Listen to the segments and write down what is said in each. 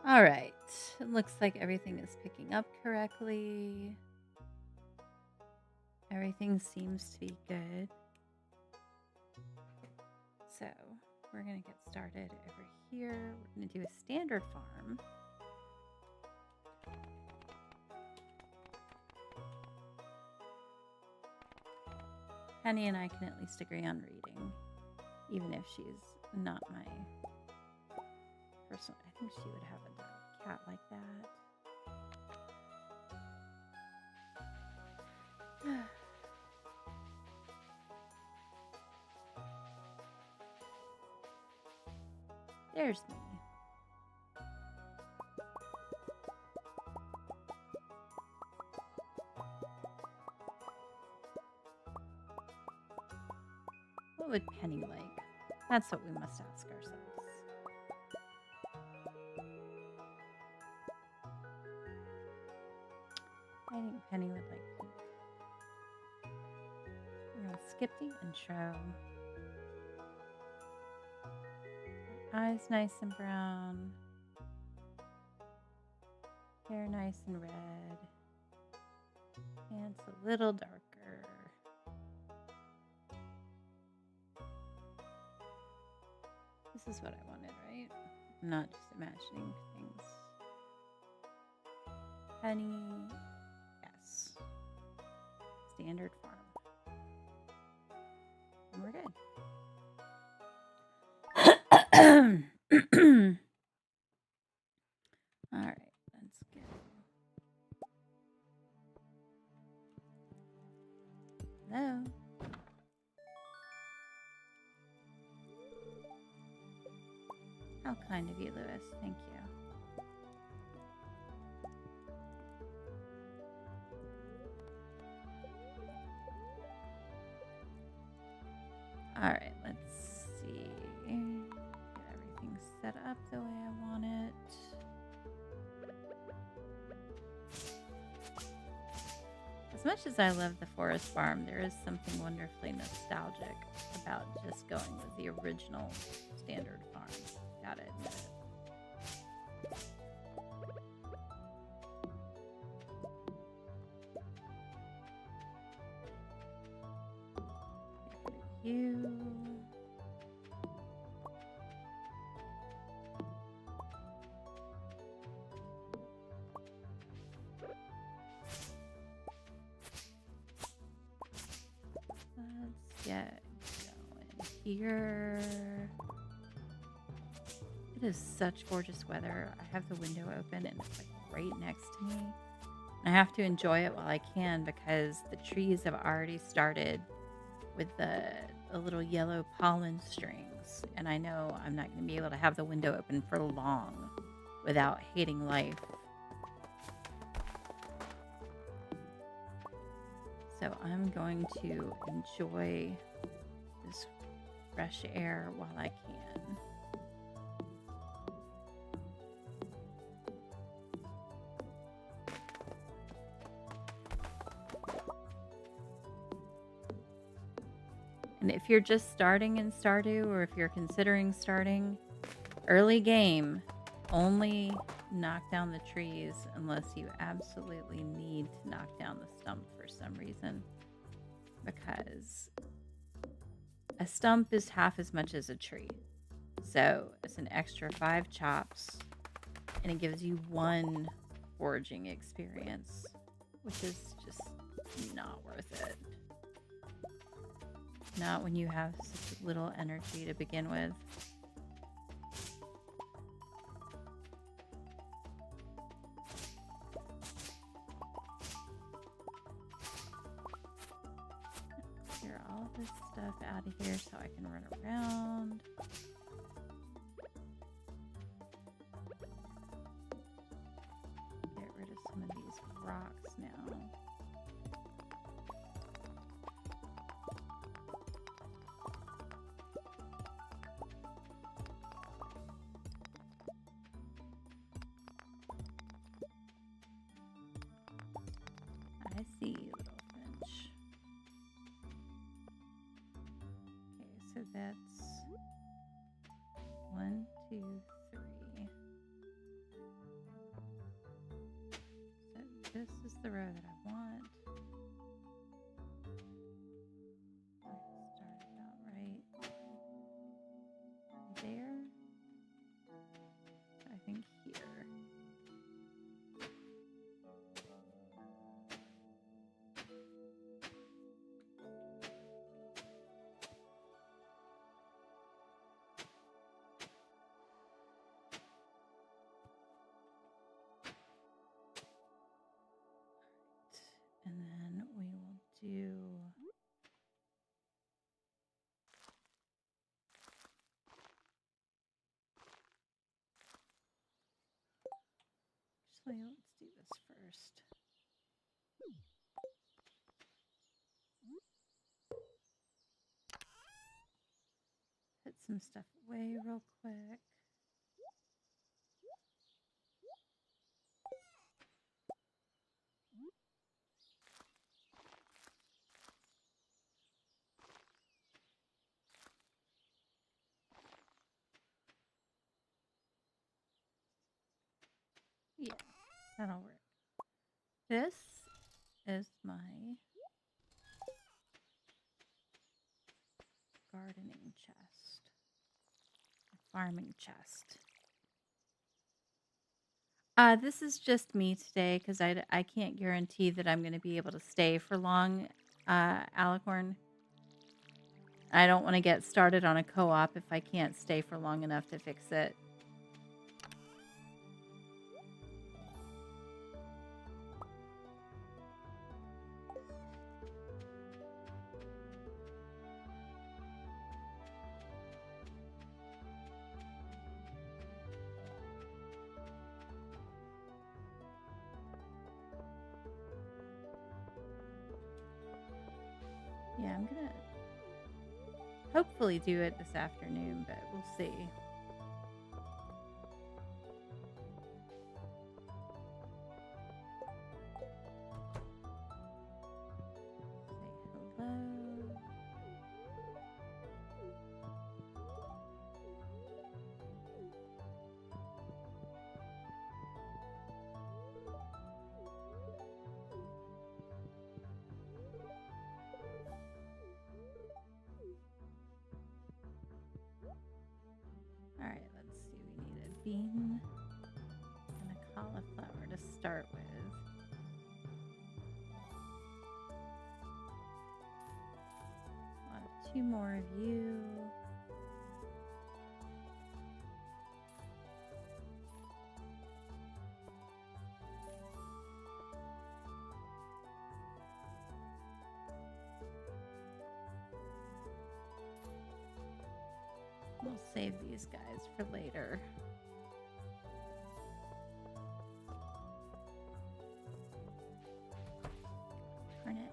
All right. It looks like everything is picking up correctly. Everything seems to be good. So we're going to get started over here. We're going to do a standard farm. Penny and I can at least agree on reading, even if she's not my person. I think she would have a cat like that. There's me. What would Penny like? That's what we must ask ourselves. I think Penny would like pink. We're going to skip the intro. Eyes nice and brown. Hair nice and red. Pants a little darker. This is what I wanted, right? I'm not just imagining things. Penny, yes. Standard farm. And we're good. All right, let's go. Hello. How kind of you, Lewis. Thank you. All right, let's see. Get everything set up the way I want it. As much as I love the forest farm, there is something wonderfully nostalgic about just going with the original standard farm. Gotta admit it. You. Let's get going here. It is such gorgeous weather. I have the window open and it's like right next to me. I have to enjoy it while I can because the trees have already started with the little yellow pollen strings. And I know I'm not going to be able to have the window open for long without hating life. So I'm going to enjoy this fresh air while I can. And if you're just starting in Stardew, or if you're considering starting, early game, only knock down the trees unless you absolutely need to knock down the stump for some reason. Because a stump is half as much as a tree. So it's an extra 5 chops, and it gives you 1 foraging experience, which is just not worth it. Not when you have such little energy to begin with. Clear all this stuff out of here so I can run around. Get rid of some of these rocks now. I see you, little Finch. Okay, so that's 1, 2, 3. this is the row that I want. Start about right there. I think here. And then we will do actually let's do this first. Put some stuff away real quick. Yeah, that'll work. This is my gardening chest, farming chest. This is just me today because I can't guarantee that I'm going to be able to stay for long, Alicorn. I don't want to get started on a co-op if I can't stay for long enough to fix it. Yeah, I'm gonna hopefully do it this afternoon, but we'll see. Say hello. All right, let's see. We need a bean and a cauliflower to start with. I'll have 2 more of you. We'll save these guys for later. Darn it.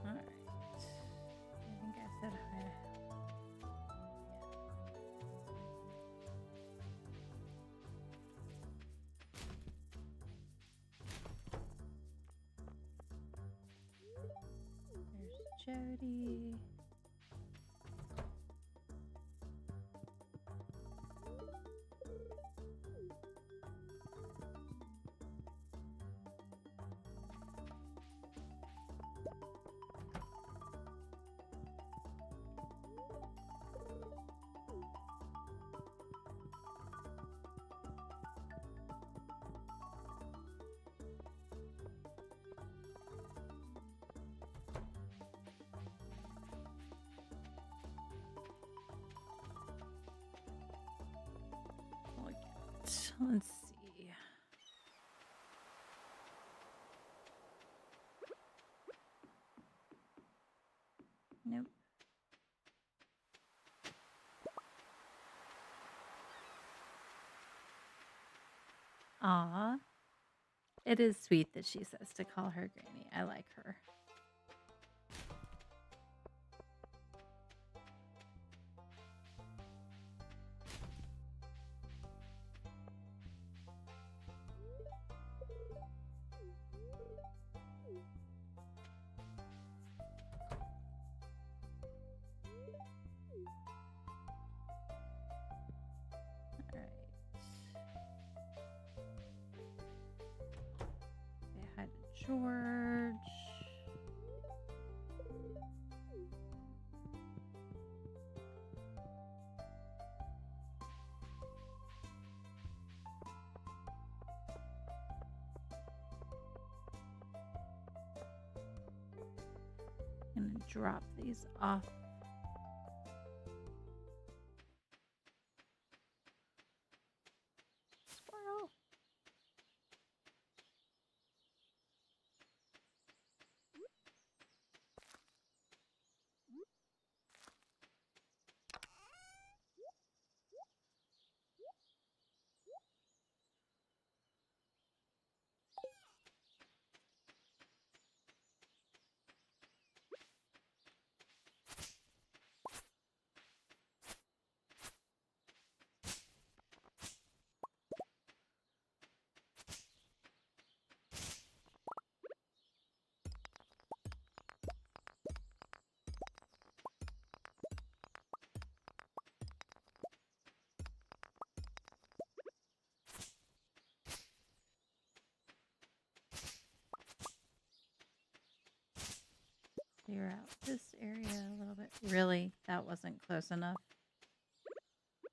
All right. I think I said hi to There's Jody. Let's see. Nope. Aw. It is sweet that she says to call her Granny. I like her. George. I'm gonna drop these off. Squirrel. Clear out this area a little bit. Really? That wasn't close enough.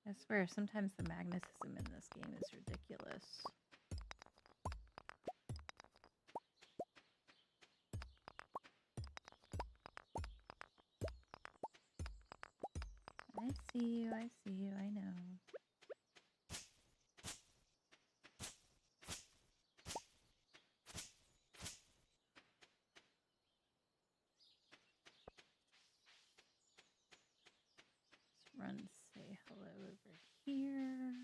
I swear, sometimes the magnetism in this game is ridiculous. I see you, I know. Let's run, say hello over here.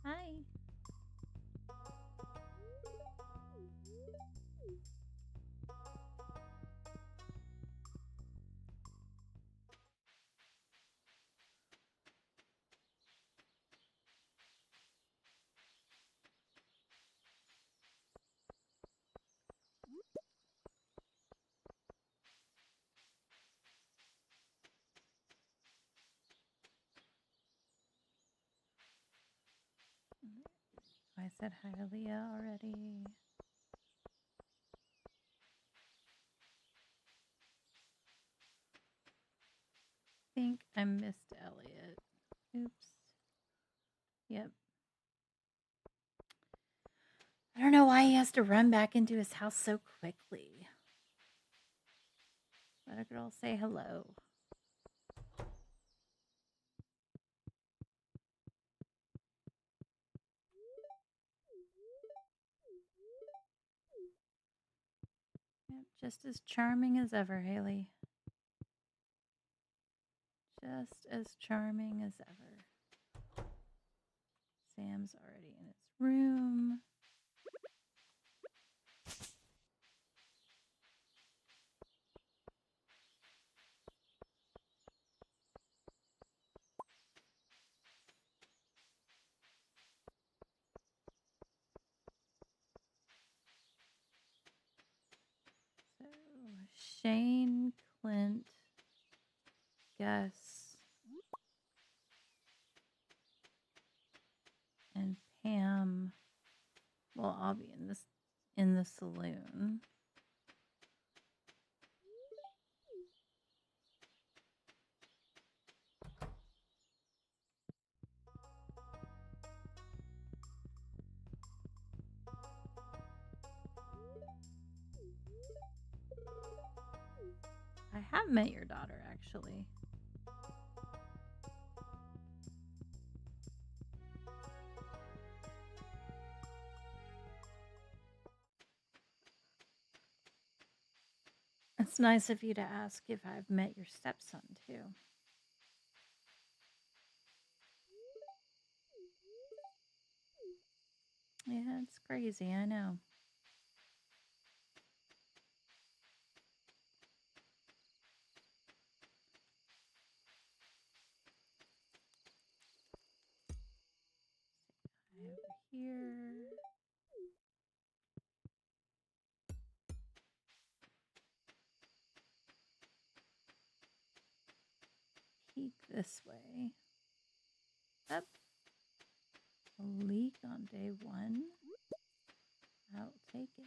Hi. I said hi to Leah already. I think I missed Elliot. Oops. Yep. I don't know why he has to run back into his house so quickly. Let a girl say hello. Yep, just as charming as ever, Haley. Just as charming as ever. Sam's already in his room. So, Shane, Clint, Gus, and Pam will all be in the saloon. I have met your daughter, actually. It's nice of you to ask if I've met your stepson, too. Yeah, it's crazy, I know. Over here. Peek this way. Up. Leaf. week on day 1. I'll take it.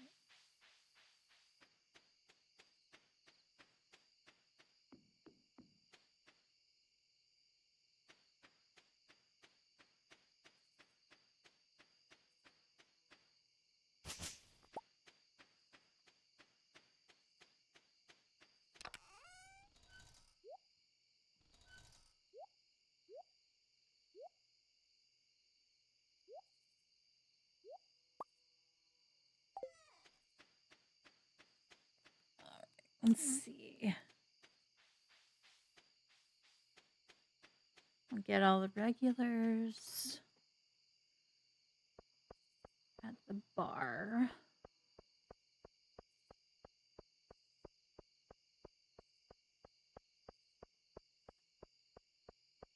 Let's see. I'll get all the regulars at the bar.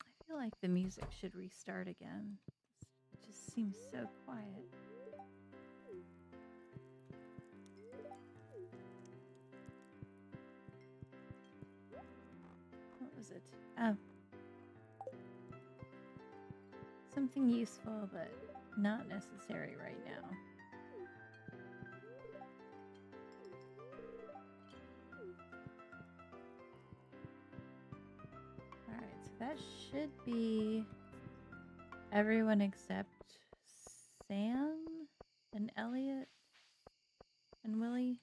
I feel like the music should restart again. It just seems so quiet. What was it? Oh. Something useful, but not necessary right now. Alright, so that should be everyone except Sam and Elliot and Willie.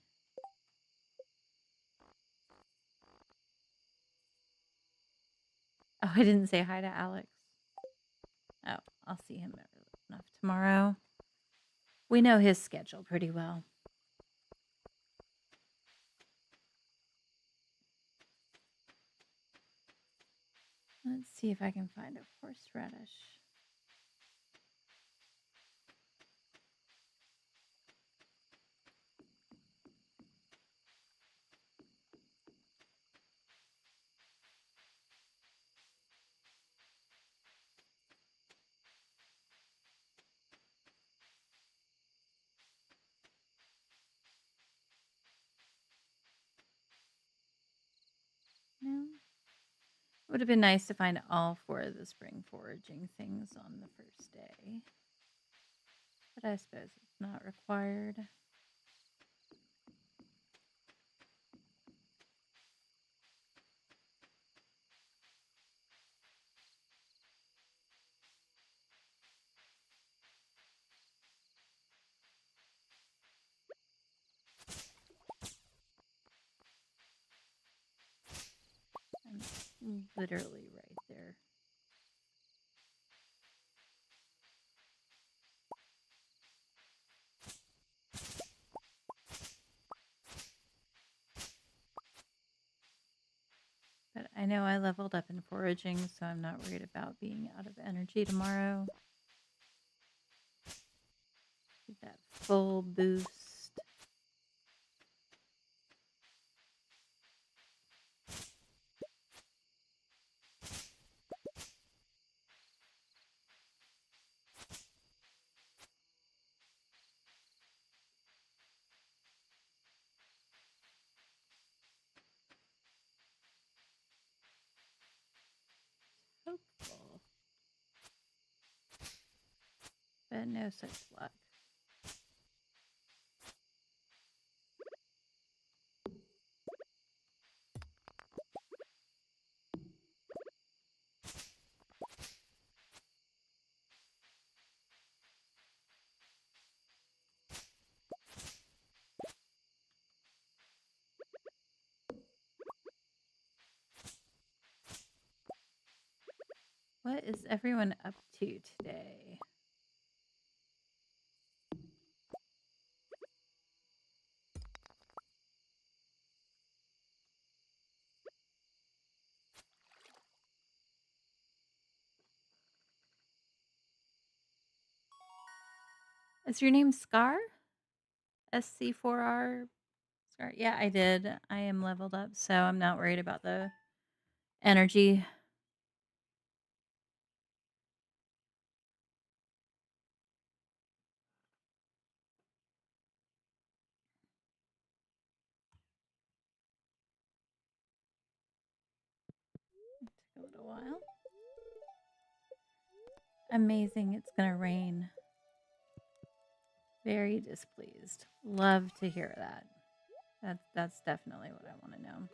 Oh, I didn't say hi to Alex. Oh, I'll see him enough tomorrow. We know his schedule pretty well. Let's see if I can find a horseradish. No. It would have been nice to find all 4 of the spring foraging things on the first day. But I suppose it's not required. I'm literally right there. But I know I leveled up in foraging, so I'm not worried about being out of energy tomorrow. Get that full boost. Hopeful. But no such luck. What is everyone up to today? Is your name Scar? SC4R? Scar? Yeah, I did. I am leveled up, so I'm not worried about the energy. It took a little while. Amazing, it's gonna rain. Very displeased. Love to hear that. That's definitely what I want to know.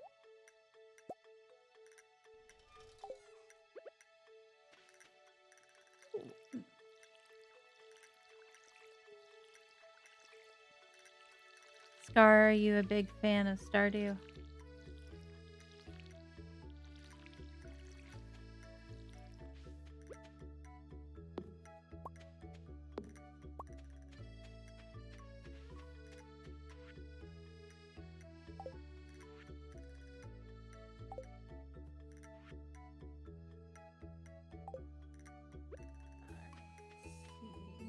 Scar, are you a big fan of Stardew?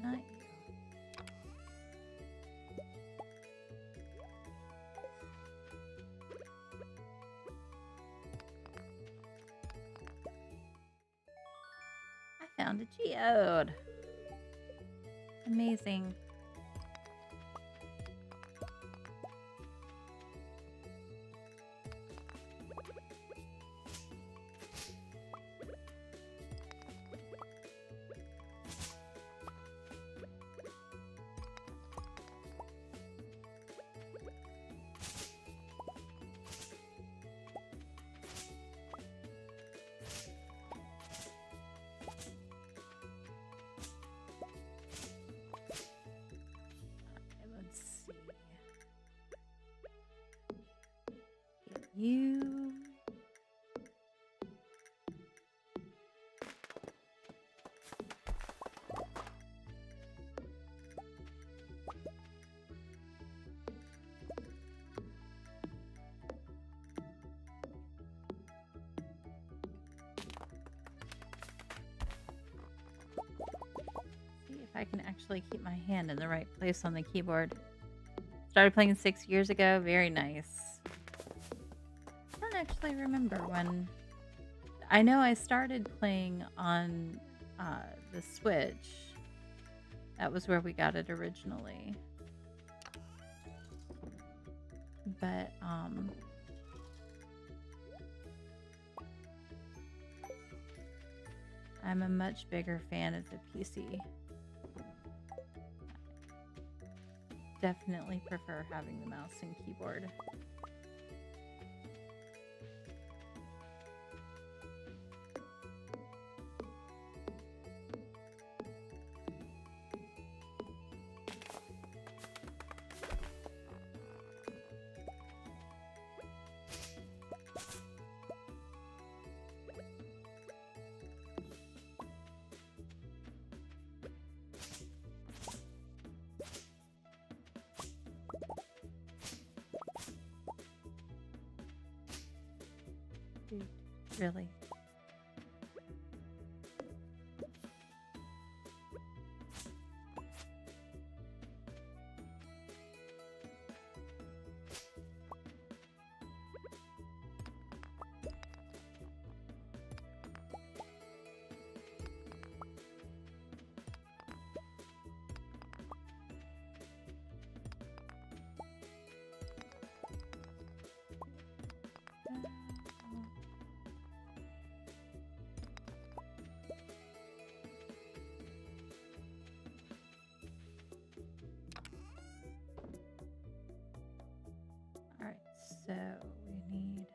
Not you. I found a geode. Amazing. You. See if I can actually keep my hand in the right place on the keyboard. Started playing 6 years ago. Very nice. I don't actually remember when. I know I started playing on the Switch. That was where we got it originally. But I'm a much bigger fan of the PC. Definitely prefer having the mouse and keyboard. Dude, really? Alright, so we need...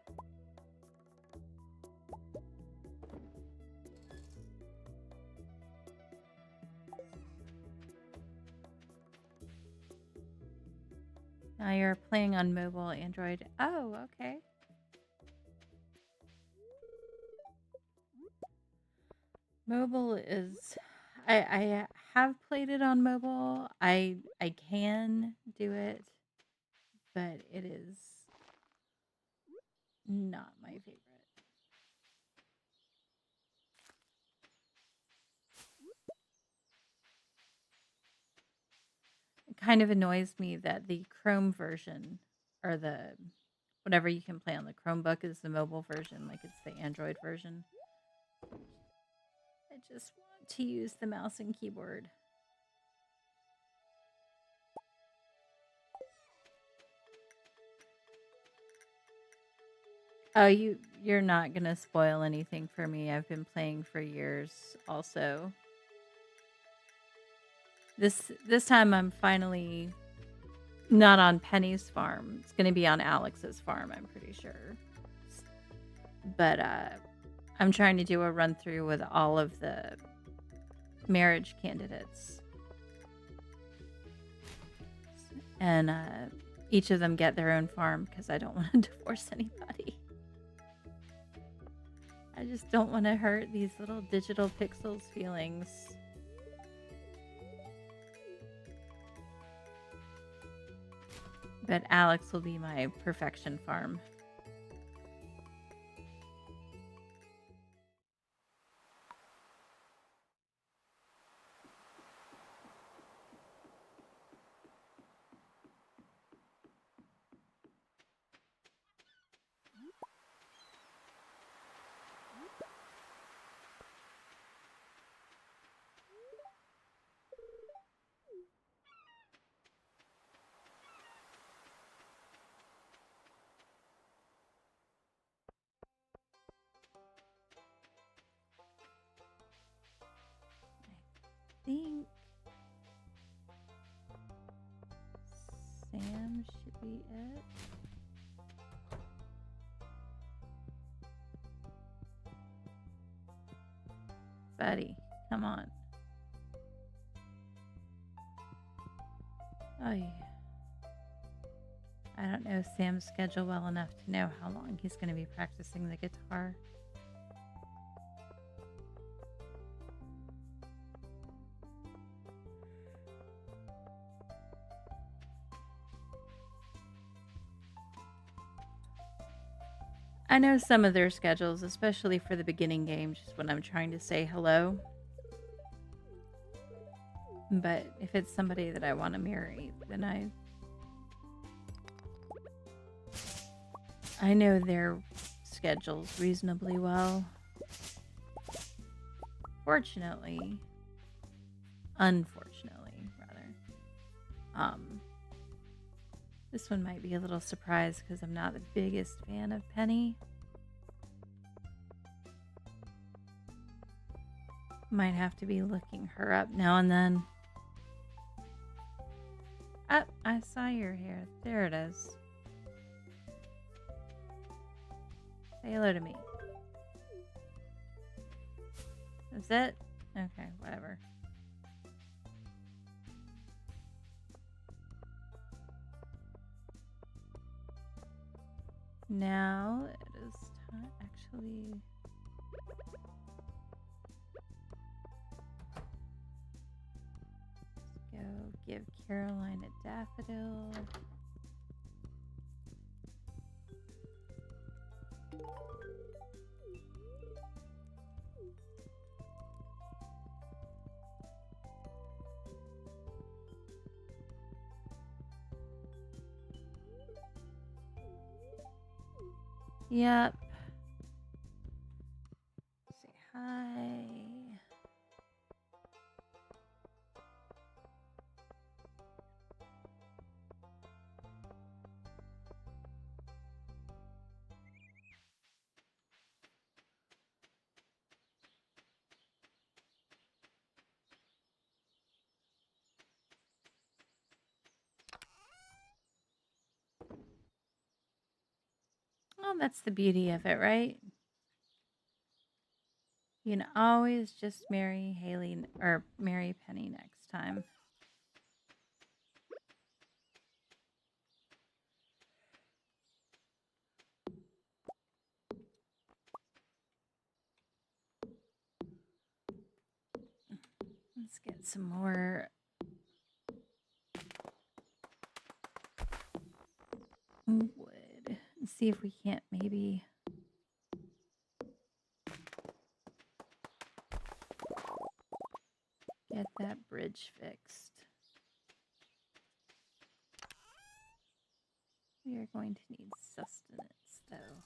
Now you're playing on mobile, Android. Oh, okay. Mobile is... I have played it on mobile. I can do it, but it is not my favorite. It kind of annoys me that the Chrome version, or the whatever you can play on the Chromebook, is the mobile version, like it's the Android version. I just want to use the mouse and keyboard. Oh, you're not gonna spoil anything for me. I've been playing for years also. This time I'm finally not on Penny's farm. It's gonna be on Alex's farm, I'm pretty sure. But I'm trying to do a run through with all of the marriage candidates. And each of them get their own farm because I don't want to divorce anybody. I just don't want to hurt these little digital pixels feelings. But Alex will be my perfection farm. I think Sam should be it. Buddy, come on. Oh, yeah. I don't know Sam's schedule well enough to know how long he's going to be practicing the guitar. I know some of their schedules, especially for the beginning game, just when I'm trying to say hello. But if it's somebody that I want to marry, then I know their schedules reasonably well. Unfortunately, rather. This one might be a little surprised because I'm not the biggest fan of Penny. Might have to be looking her up now and then. Oh, I saw your hair. There it is. Say hello to me. Is it? Okay, whatever. Now it is time, actually. Let's go give Caroline a daffodil. Yep. Say hi. Well, that's the beauty of it, right? You can always just marry Haley or marry Penny next time. Let's get some more wood and see if we can't maybe get that bridge fixed. We are going to need sustenance, though.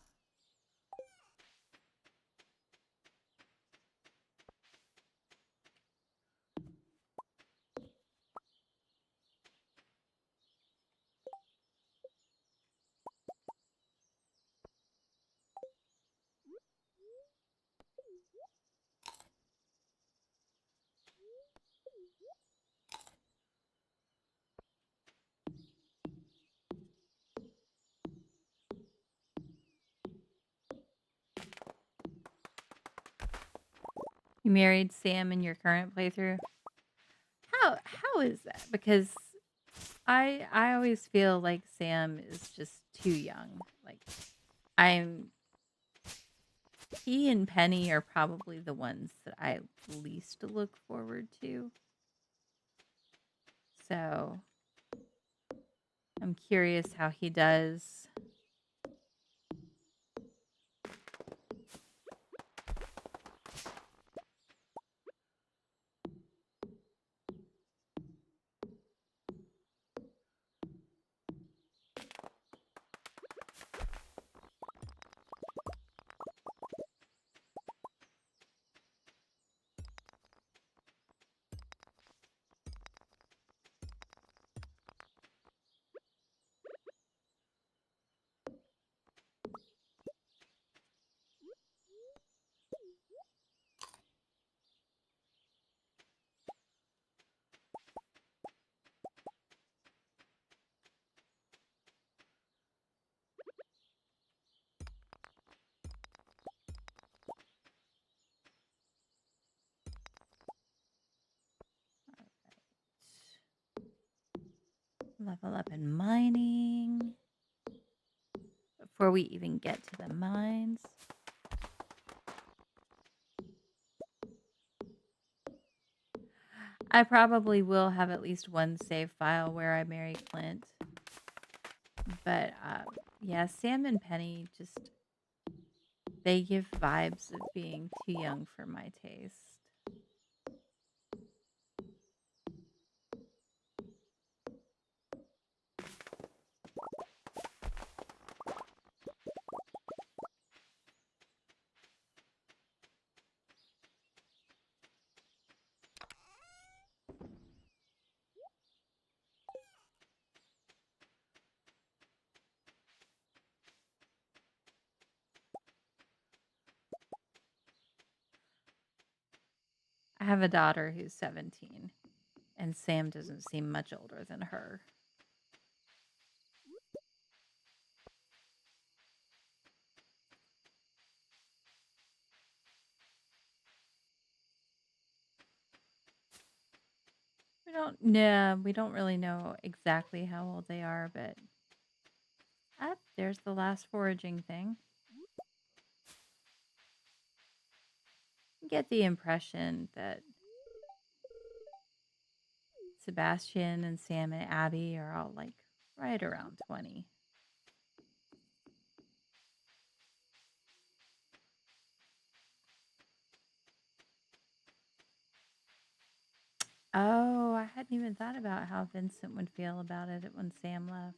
You married Sam in your current playthrough? How is that? Because I always feel like Sam is just too young. Like I'm he and Penny are probably the ones that I least look forward to. So I'm curious how he does. Level up in mining before we even get to the mines. I probably will have at least one save file where I marry Clint. But yeah, Sam and Penny just they give vibes of being too young for my taste. I have a daughter who's 17, and Sam doesn't seem much older than her. We don't really know exactly how old they are, but there's the last foraging thing. Get the impression that Sebastian and Sam and Abby are all like right around 20. Oh, I hadn't even thought about how Vincent would feel about it when Sam left.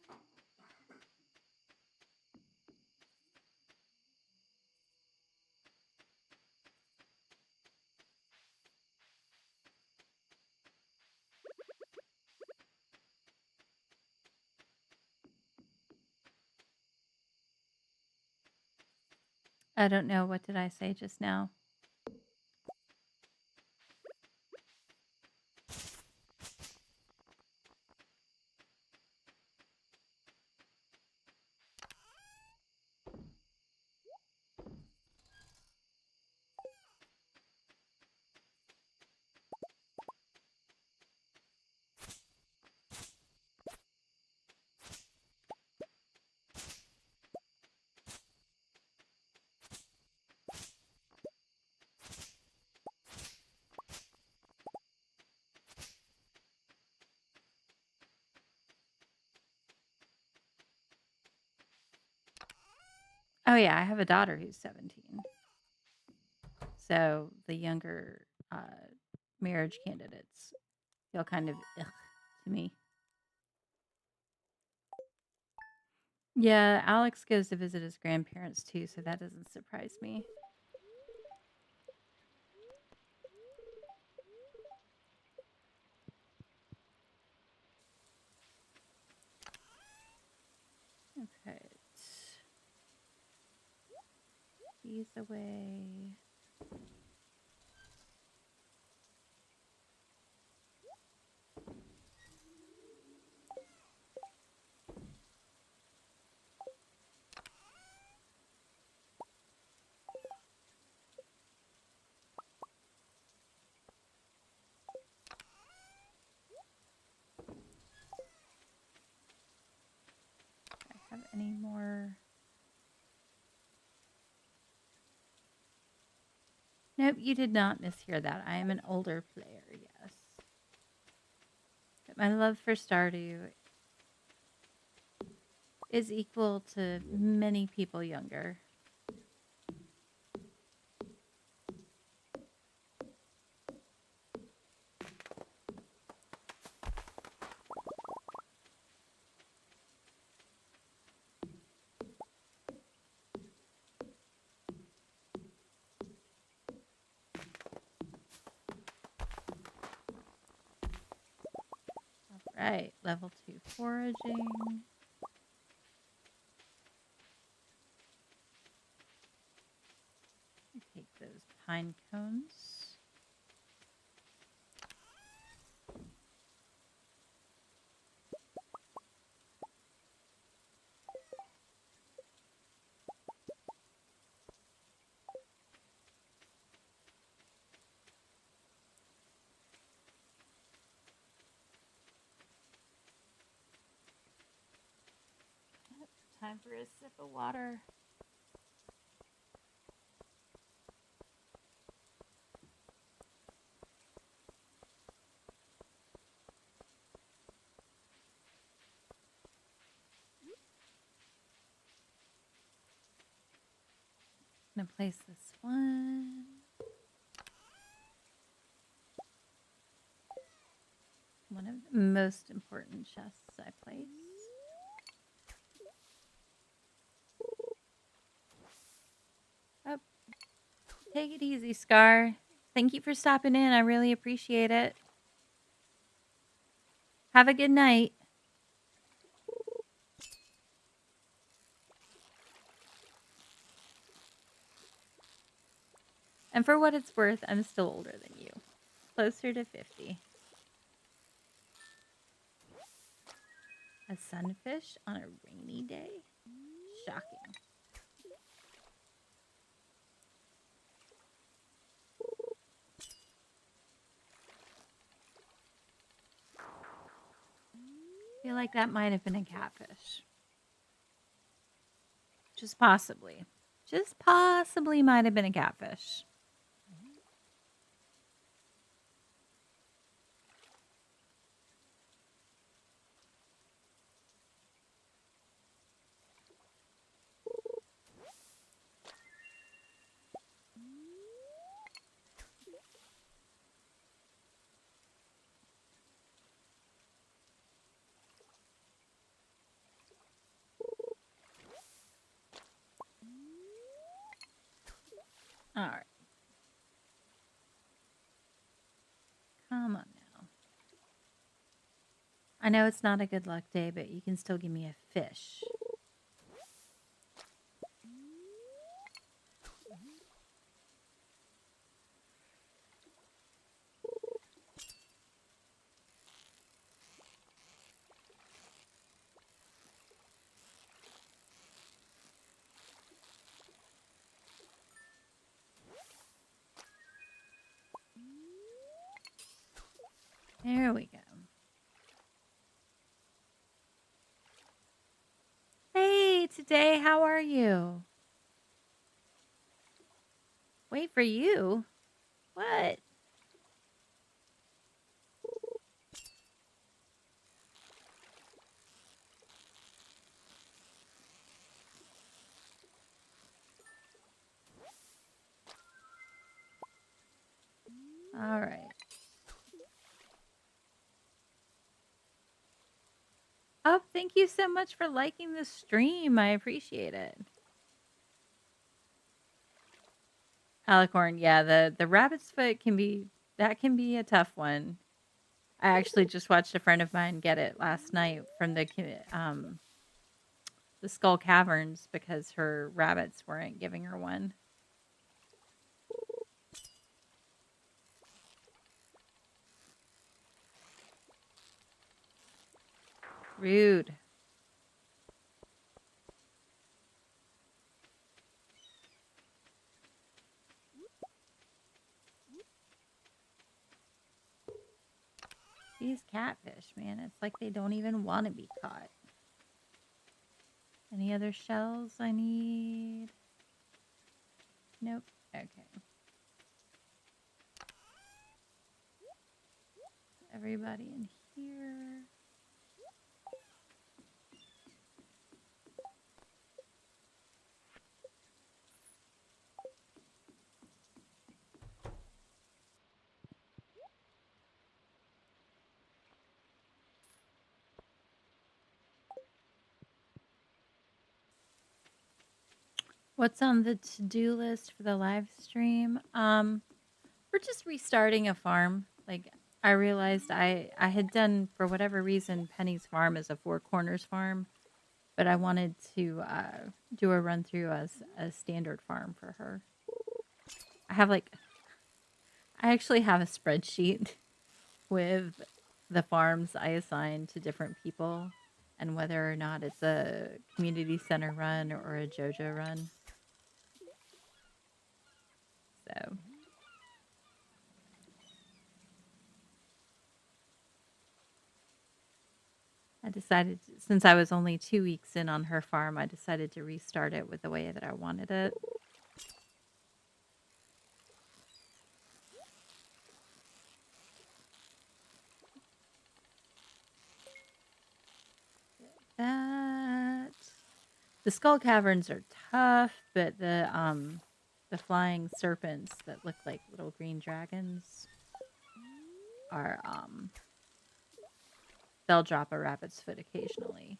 I don't know. What did I say just now? Oh, yeah, I have a daughter who's 17. So the younger marriage candidates feel kind of ugh to me. Yeah, Alex goes to visit his grandparents too, so that doesn't surprise me. Okay. These away. any more? Nope, you did not mishear that. I am an older player, yes. But my love for Stardew is equal to many people younger. Right, level 2 foraging. Take those pine cones. Time for a sip of water. I'm gonna place this one. One of the most important chests I place. Oh, take it easy, Scar. Thank you for stopping in. I really appreciate it. Have a good night. And for what it's worth, I'm still older than you. Closer to 50. A sunfish on a rainy day? Shocking. I feel like that might have been a catfish. Just possibly. Just possibly might have been a catfish. All right. Come on now. I know it's not a good luck day, but you can still give me a fish. There we go. Hey, today, how are you? Wait for you? What? All right. Oh, thank you so much for liking the stream. I appreciate it. Alicorn, yeah, the rabbit's foot can be a tough one. I actually just watched a friend of mine get it last night from the Skull Caverns because her rabbits weren't giving her one. Rude. These catfish, man, it's like they don't even want to be caught. Any other shells I need? Nope. Okay. Everybody in here. What's on the to-do list for the live stream? We're just restarting a farm. Like I realized I had done for whatever reason Penny's farm is a four corners farm, but I wanted to do a run through as a standard farm for her. I have like I actually have a spreadsheet with the farms I assign to different people and whether or not it's a community center run or a JoJo run. So I decided, since I was only 2 weeks in on her farm, I decided to restart it with the way that I wanted it. That the skull caverns are tough, but the flying serpents that look like little green dragons are they'll drop a rabbit's foot occasionally.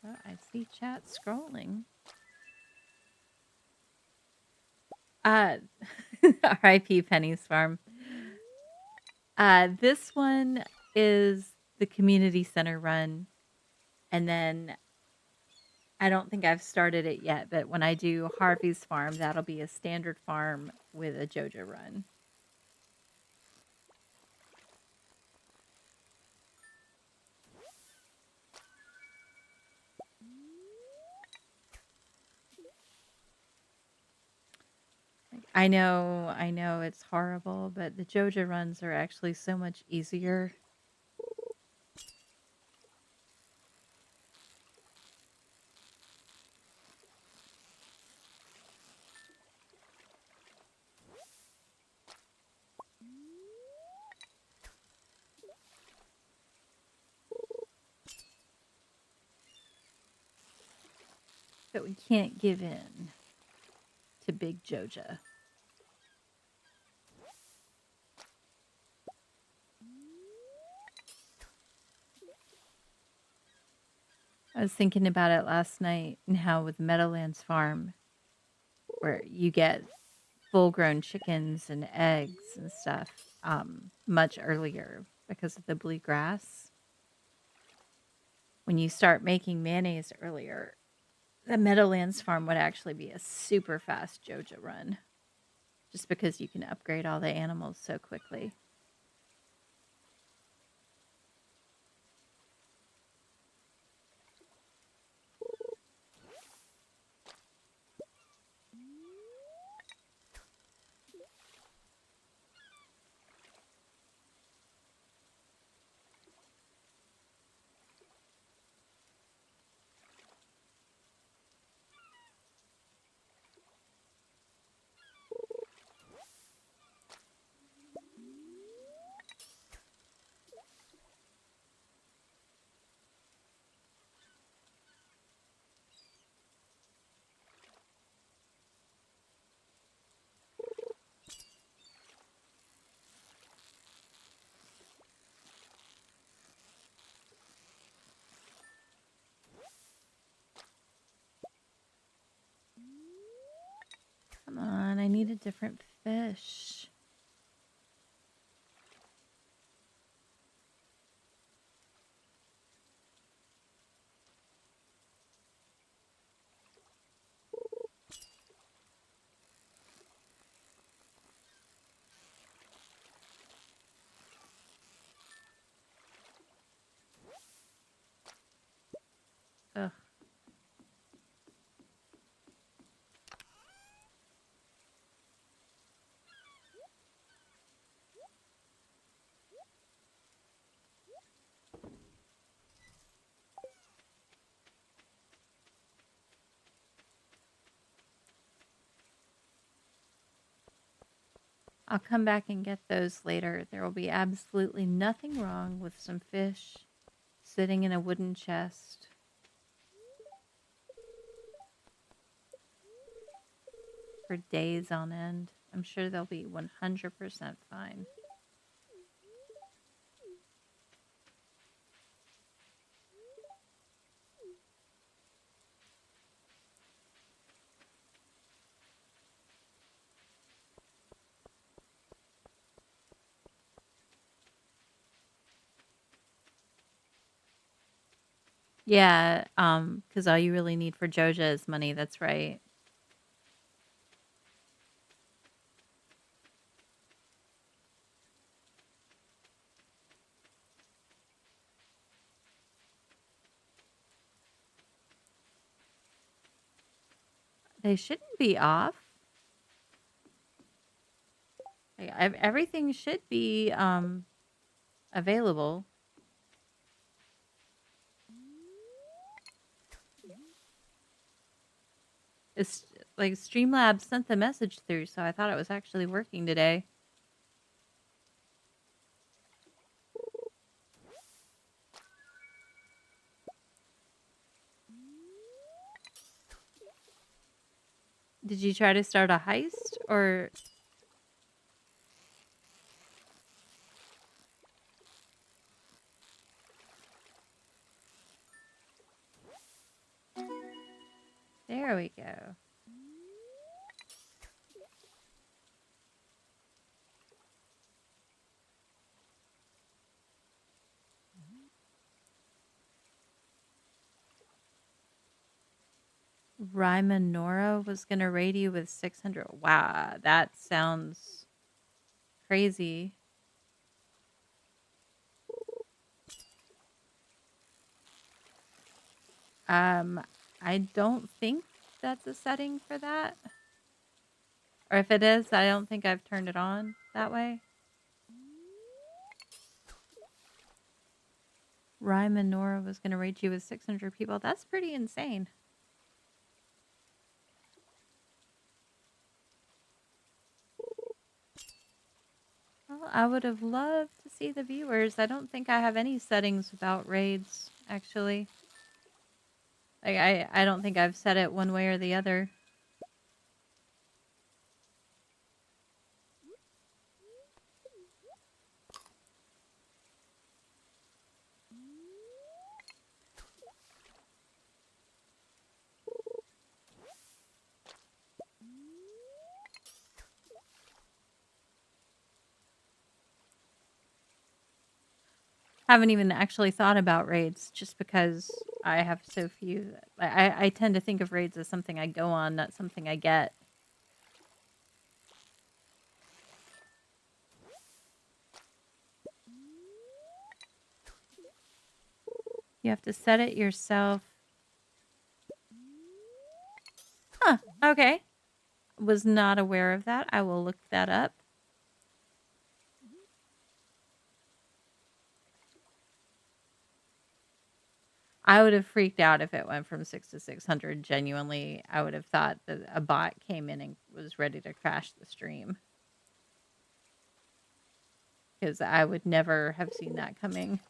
Oh, I see chat scrolling. R.I.P. Penny's farm. This one is the community center run, and then I don't think I've started it yet, but when I do Harvey's farm, that'll be a standard farm with a JoJo run. I know it's horrible, but the JoJo runs are actually so much easier. But we can't give in to big JoJo. I was thinking about it last night and how with Meadowlands Farm, where you get full-grown chickens and eggs and stuff much earlier because of the bluegrass. When you start making mayonnaise earlier, the Meadowlands Farm would actually be a super fast JoJo run, just because you can upgrade all the animals so quickly. Come on, I need a different fish. Ugh. I'll come back and get those later. There will be absolutely nothing wrong with some fish sitting in a wooden chest. For days on end. I'm sure they'll be 100% fine. Yeah, because all you really need for Joja is money. That's right. They shouldn't be off. Everything should be available. It's like Streamlabs sent the message through, so I thought it was actually working today. Did you try to start a heist or? There we go. Ryman Nora was gonna raid you with 600. Wow, that sounds crazy. I don't think that's a setting for that. Or if it is, I don't think I've turned it on that way. Ryman Nora was gonna raid you with 600 people. That's pretty insane. Well, I would have loved to see the viewers. I don't think I have any settings about raids, actually. Like, I don't think I've set it one way or the other. Haven't even actually thought about raids just because I have so few. I tend to think of raids as something I go on, not something I get. You have to set it yourself. Huh, okay. Was not aware of that. I will look that up. I would have freaked out if it went from 6 to 600. Genuinely, I would have thought that a bot came in and was ready to crash the stream. Because I would never have seen that coming.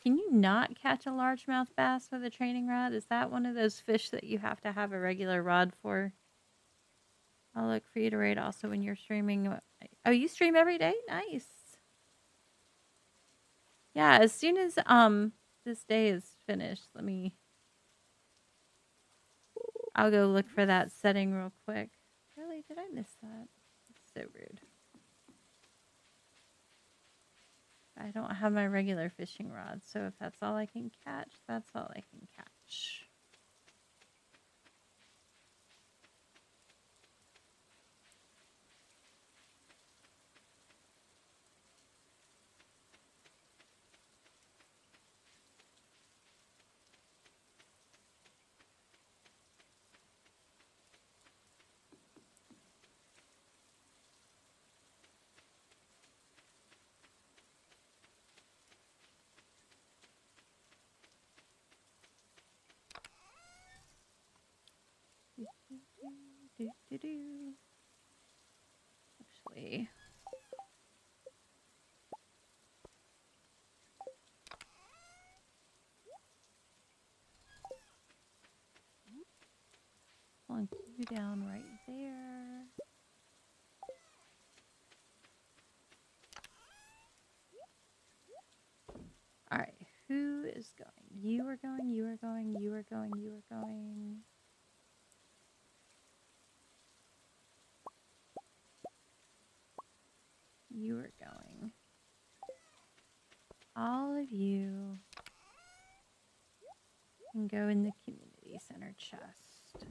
Can you not catch a largemouth bass with a training rod? Is that one of those fish that you have to have a regular rod for? I'll look for you to raid also when you're streaming. Oh, you stream every day? Nice. Yeah, as soon as this day is finished, I'll go look for that setting real quick. Really? Did I miss that? It's so rude. I don't have my regular fishing rod, so if that's all I can catch, that's all I can catch. Do, do, do. Actually, plunk you down right there. All right, who is going? You are going, you are going, you are going, you are going. You are going. All of you can go in the community center chest.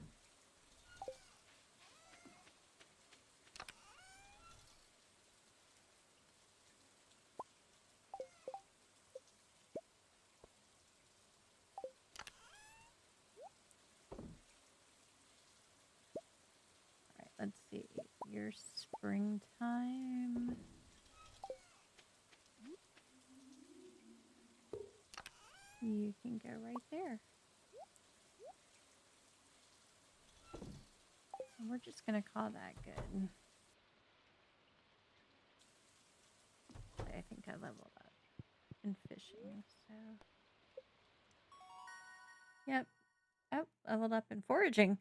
All right, let's see. Your springtime. You can go right there. And we're just going to call that good. I think I leveled up in fishing, so. Yep. Oh, leveled up in foraging.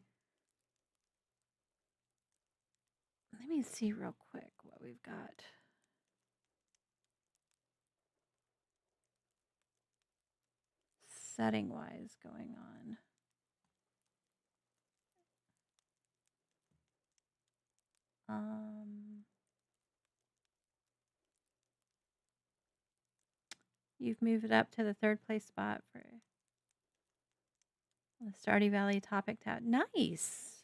Let me see real quick what we've got. Setting wise going on. You've moved it up to the 3rd place spot for the Stardew Valley topic tab. Nice.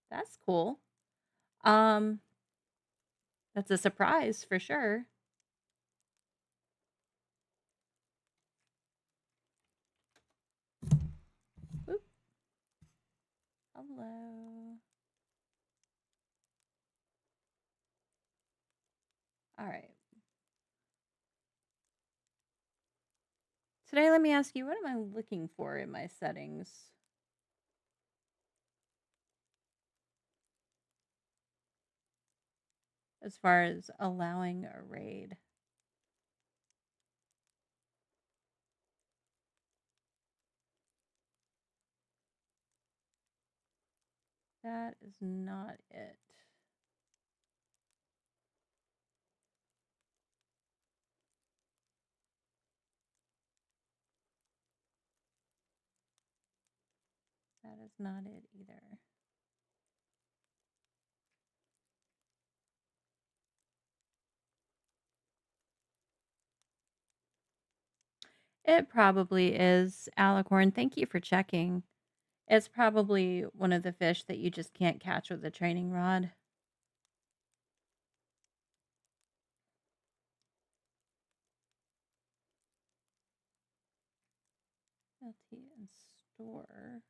That's cool. That's a surprise for sure. Oop. Hello. All right. Today, let me ask you, what am I looking for in my settings? As far as allowing a raid. That is not it. That is not it either. It probably is, Alicorn. Thank you for checking. It's probably one of the fish that you just can't catch with a training rod. LT and store.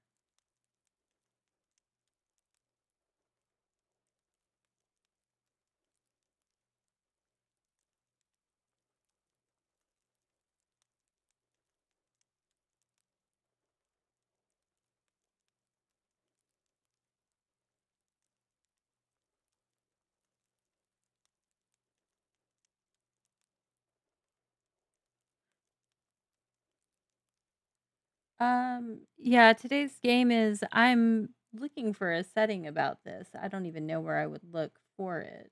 Yeah, today's game is I'm looking for a setting about this. I don't even know where I would look for it.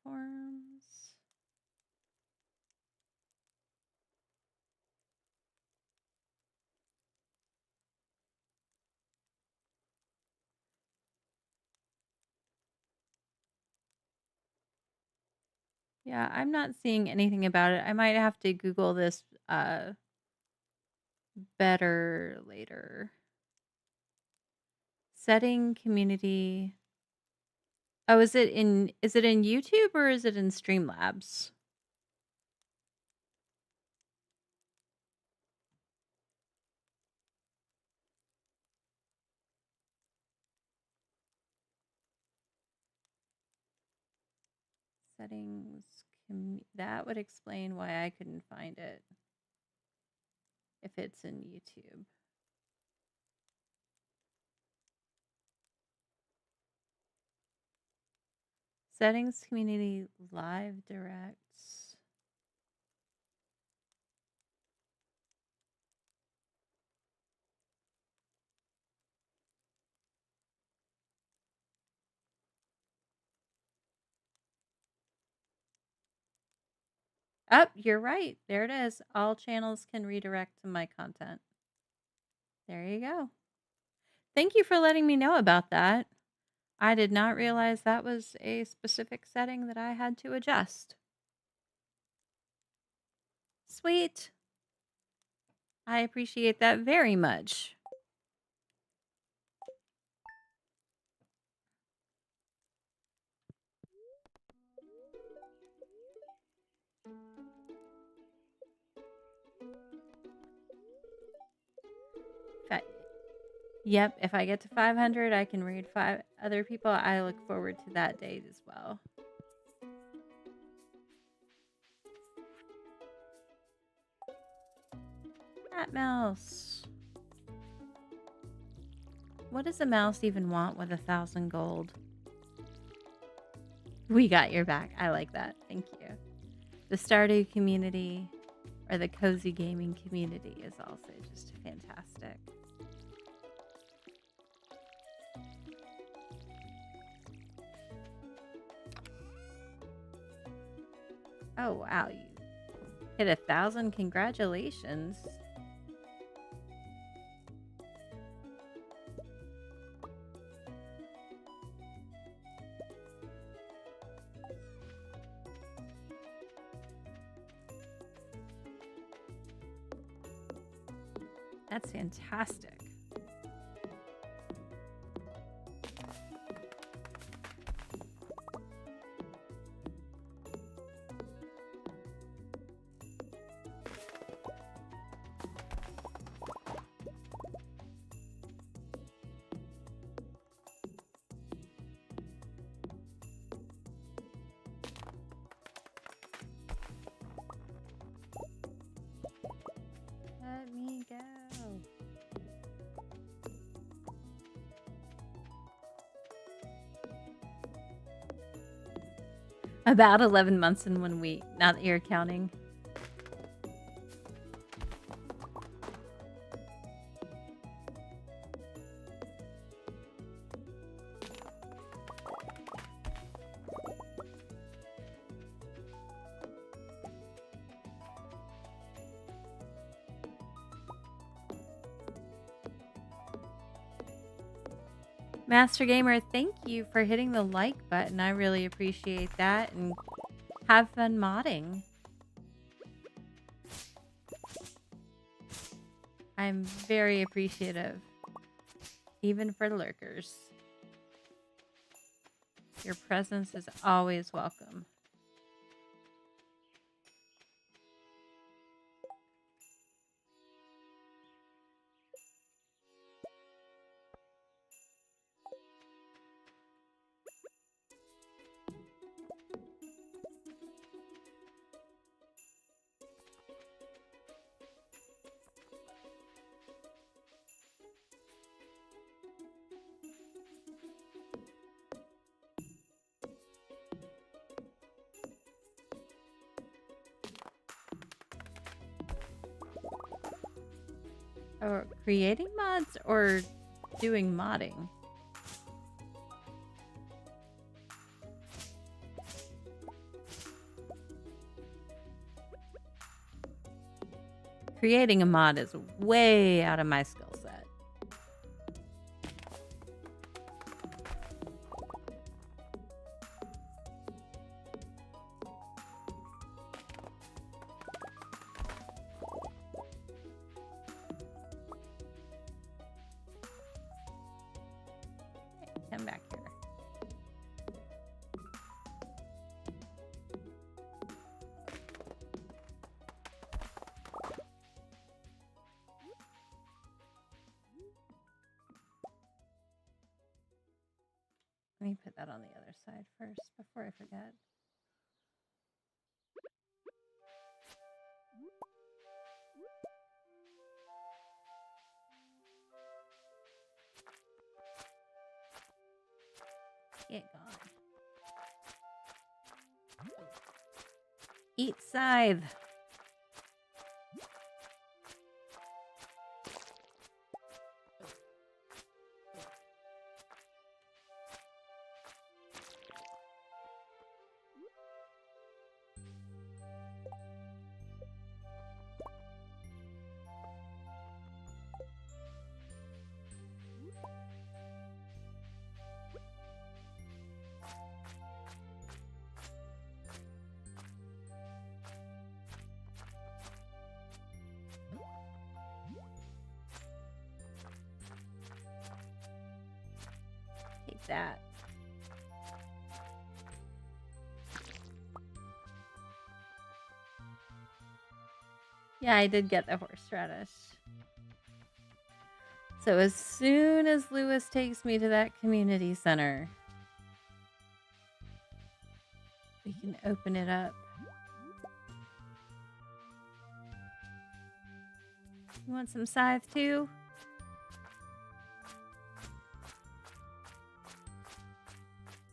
platforms. Yeah, I'm not seeing anything about it. I might have to Google this better later. Setting community. Oh, is it in YouTube or is it in Streamlabs? Settings. That would explain why I couldn't find it if it's in YouTube. Settings community live directs. Oh, you're right. There it is. All channels can redirect to my content. There you go. Thank you for letting me know about that. I did not realize that was a specific setting that I had to adjust. Sweet. I appreciate that very much. Yep, if I get to 500, I can read 5 other people. I look forward to that date as well. That mouse. What does a mouse even want with 1,000 gold? We got your back. I like that. Thank you. The Stardew community, or the cozy gaming community, is also just fantastic. Oh, wow. You hit 1,000. Congratulations. That's fantastic. Let me go. About 11 months and 1 week, now that you're counting. Master Gamer, thank you for hitting the like button. I really appreciate that, and have fun modding. I'm very appreciative, even for lurkers. Your presence is always welcome. Or creating mods or doing modding? Creating a mod is way out of my skill set. Okay, come back here. Let me put that on the other side first before I forget. Get gone. Eat scythe. Take that. Yeah, I did get the horseradish. So as soon as Lewis takes me to that community center, we can open it up. You want some scythe too?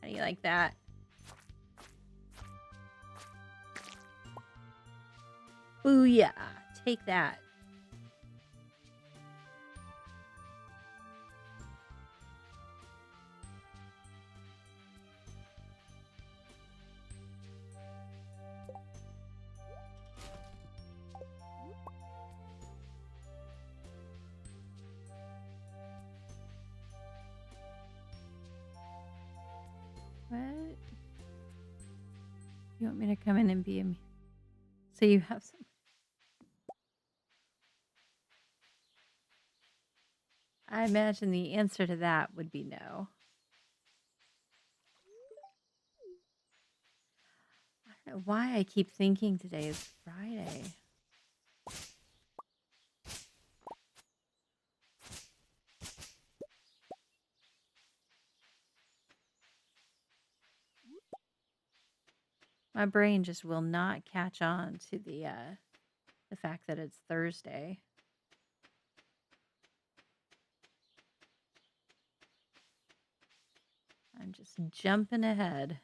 How do you like that? Booyah! Take that. What? You want me to come in and be a... So you have some... I imagine the answer to that would be no. I don't know why I keep thinking today is Friday. My brain just will not catch on to the fact that it's Thursday. I'm just jumping ahead.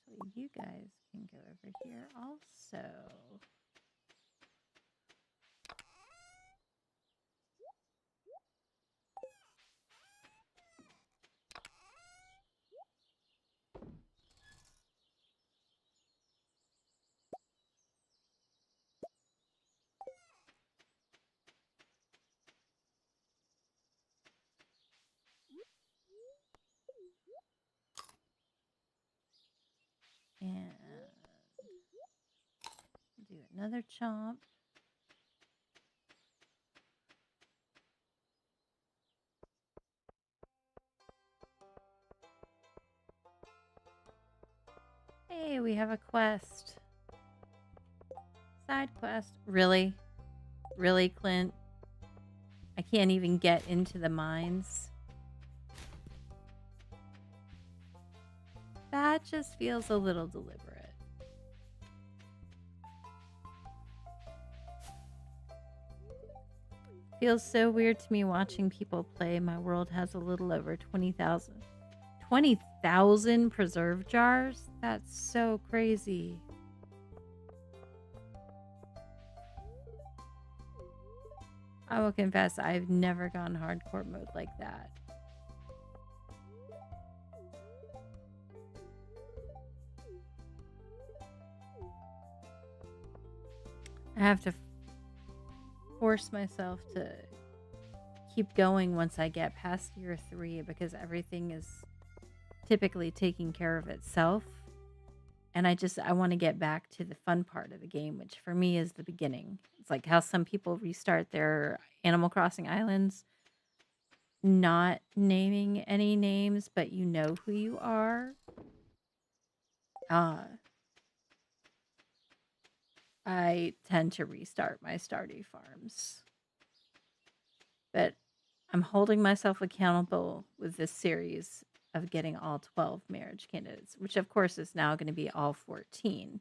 So you guys can go over here also. And do another chomp. Hey, we have a quest. Side quest. Really? Really, Clint? I can't even get into the mines. That just feels a little deliberate. Feels so weird to me watching people play. My world has a little over 20,000. 20,000 preserve jars? That's so crazy. I will confess, I've never gone hardcore mode like that. I have to force myself to keep going once I get past year 3 because everything is typically taking care of itself. And I want to get back to the fun part of the game, which for me is the beginning. It's like how some people restart their Animal Crossing islands, not naming any names, but you know who you are. Uh, I tend to restart my Stardew farms. But I'm holding myself accountable with this series of getting all 12 marriage candidates, which of course is now going to be all 14.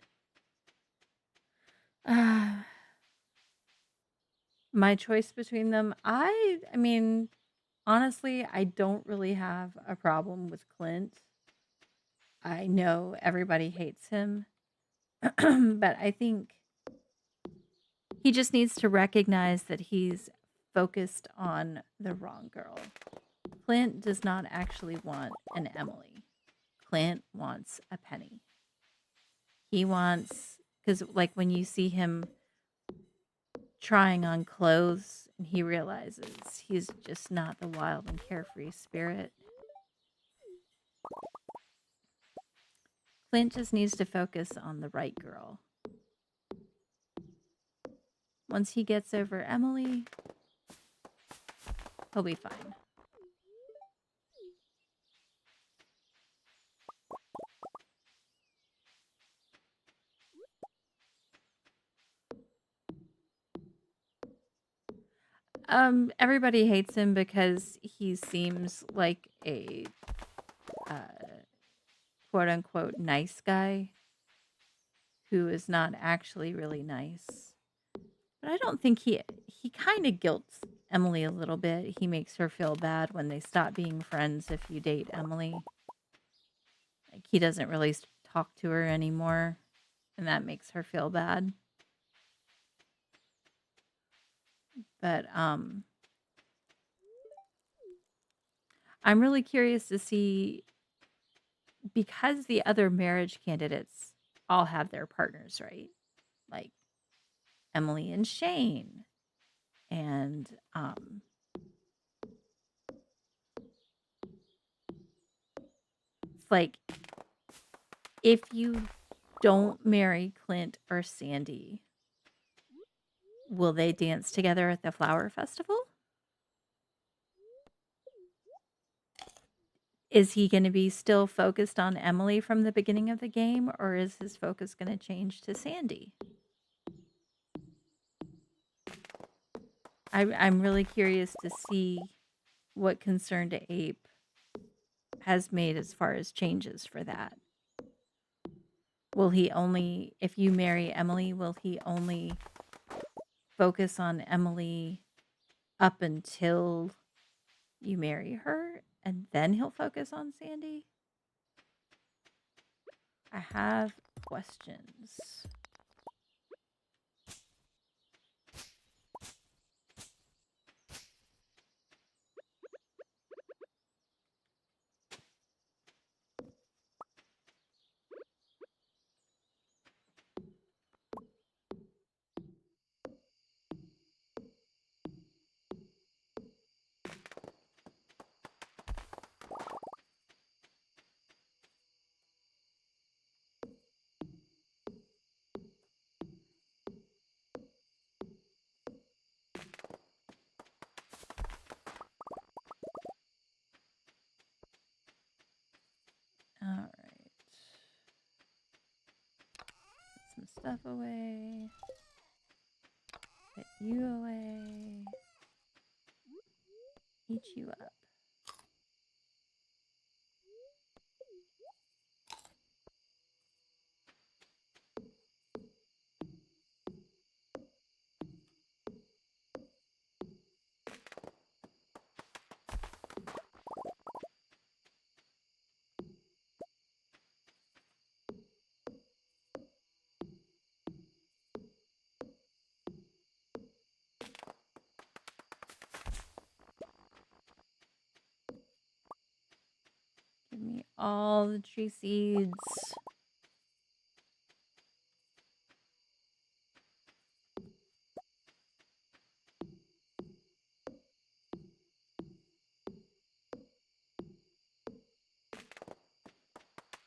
My choice between them, I mean, honestly, I don't really have a problem with Clint. I know everybody hates him, but I think he just needs to recognize that he's focused on the wrong girl. Clint does not actually want an Emily. Clint wants a Penny. He wants, because like when you see him trying on clothes and he realizes he's just not the wild and carefree spirit. Clint just needs to focus on the right girl. Once he gets over Emily, he'll be fine. Everybody hates him because he seems like a quote unquote nice guy who is not actually really nice. But I don't think he kind of guilts Emily a little bit. He makes her feel bad when they stop being friends if you date Emily. Like he doesn't really talk to her anymore, and that makes her feel bad. But I'm really curious to see, because the other marriage candidates all have their partners, right? Like Emily and Shane, and it's like if you don't marry Clint or Sandy, will they dance together at the flower festival? Is he going to be still focused on Emily from the beginning of the game, or is his focus going to change to Sandy? I'm really curious to see what Concerned Ape has made as far as changes for that. Will he only, if you marry Emily, will he only focus on Emily up until you marry her and then he'll focus on Sandy? I have questions. All right. Put some stuff away. Put you away. Eat you up. all the tree seeds.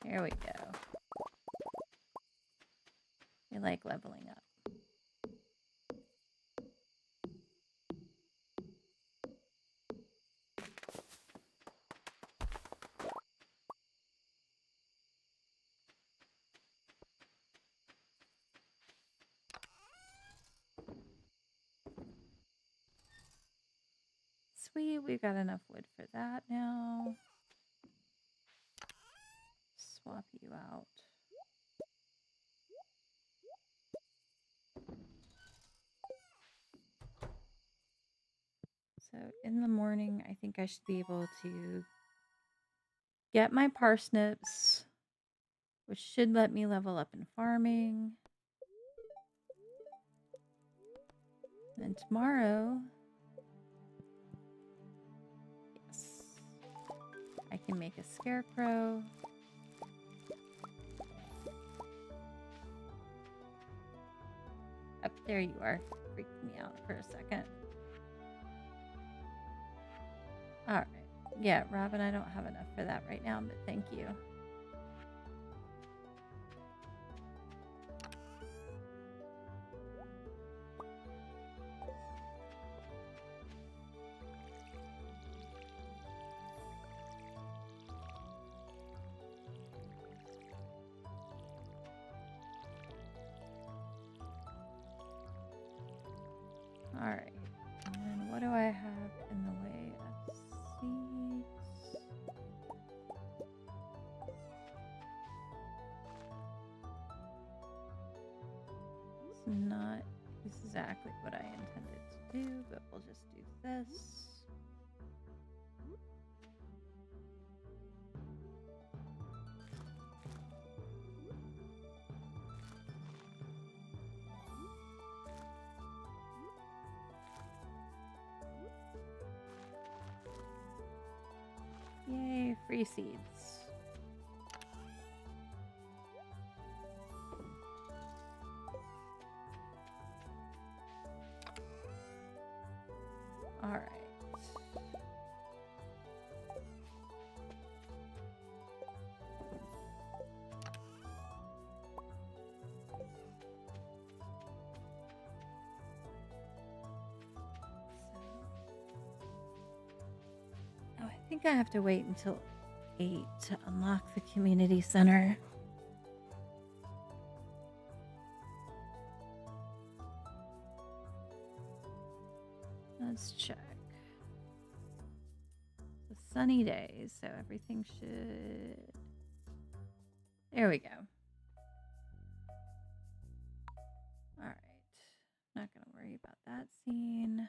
There we go. I like leveling up. Sweet, we've got enough wood for that now. Swap you out. So in the morning, I think I should be able to get my parsnips, which should let me level up in farming. And tomorrow, yes, I can make a scarecrow. Up there you are. Freaked me out for a second. All right. Yeah, Robin, I don't have enough for that right now, but thank you. All right. And then what do I have in the way of seeds? It's not exactly what I intended to do, but we'll just do this. Yay, free seeds. All right. Oh, I think I have to wait until 8 to unlock the community center. Let's check. It's a sunny day, so everything should... There we go. All right. Not going to worry about that scene.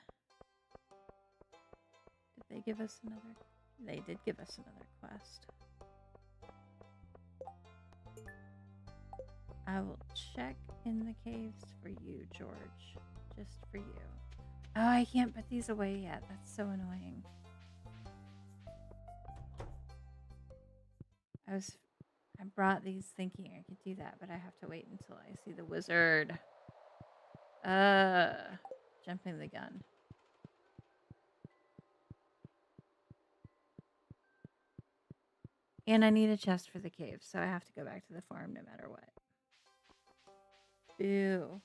Did they give us another... They did give us another quest. I will check in the caves for you, George. Just for you. Oh, I can't put these away yet. That's so annoying. I brought these thinking I could do that, but I have to wait until I see the wizard. Jumping the gun. And I need a chest for the cave, so I have to go back to the farm no matter what. Ew.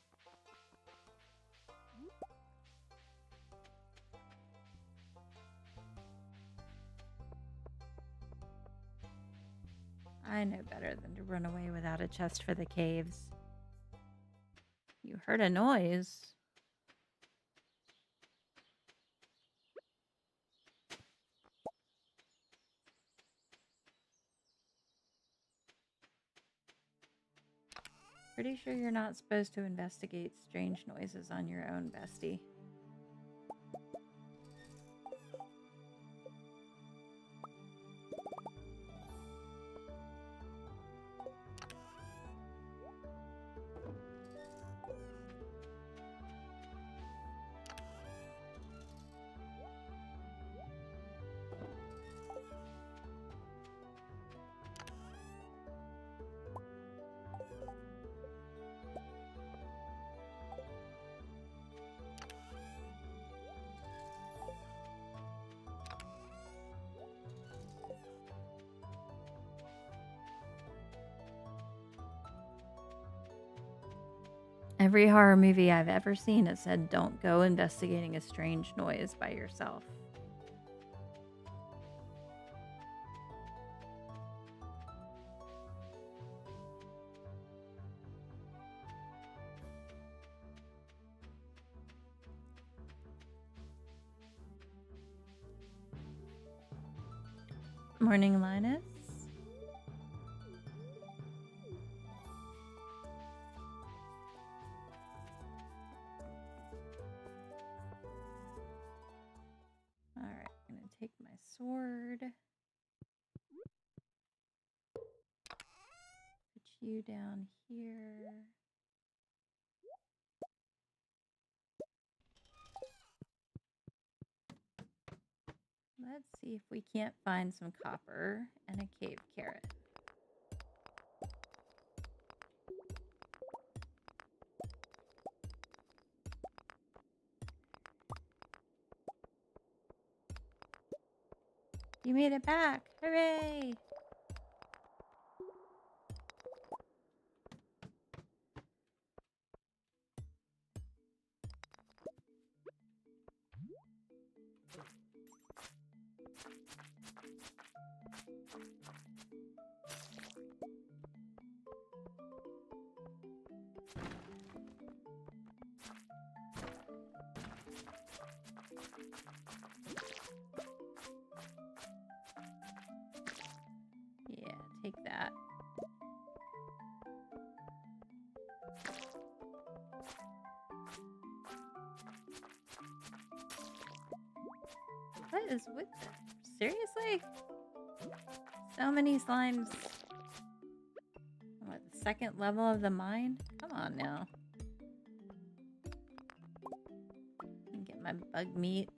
I know better than to run away without a chest for the caves. You heard a noise. Pretty sure you're not supposed to investigate strange noises on your own, bestie. Every horror movie I've ever seen has said don't go investigating a strange noise by yourself. Morning, Linus. Alright, I'm gonna take my sword. Put you down here. Let's see if we can't find some copper and a cave carrot. You made it back! Hooray! Yeah, take that. What is with that? Seriously? So many slimes. What, the second level of the mine? Come on now. Get my bug meat.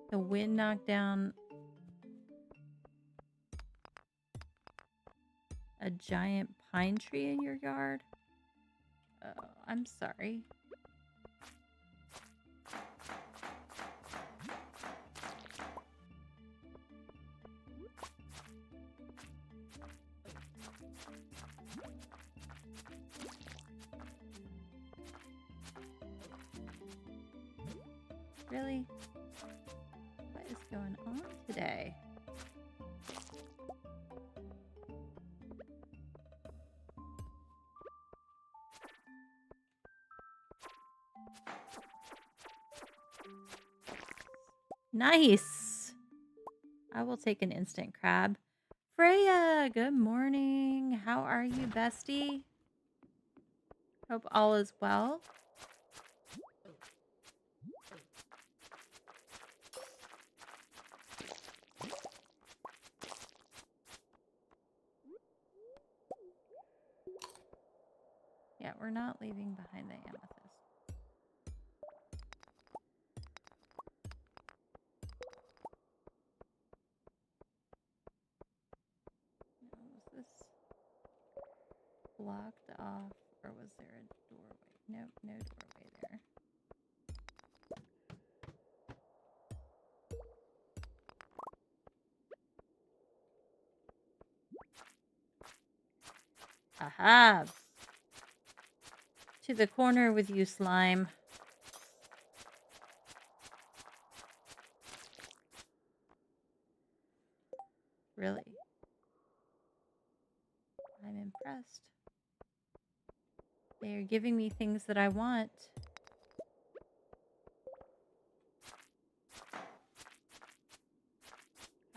The wind knocked down a giant pine tree in your yard? Oh, I'm sorry. Really? What is going on today? Nice! I will take an instant crab. Freya, good morning. How are you, bestie? Hope all is well. Yeah, we're not leaving behind the amethyst. Was this blocked off, or was there a doorway? Nope, no doorway there. Aha! To the corner with you, slime. Really? I'm impressed. They are giving me things that I want.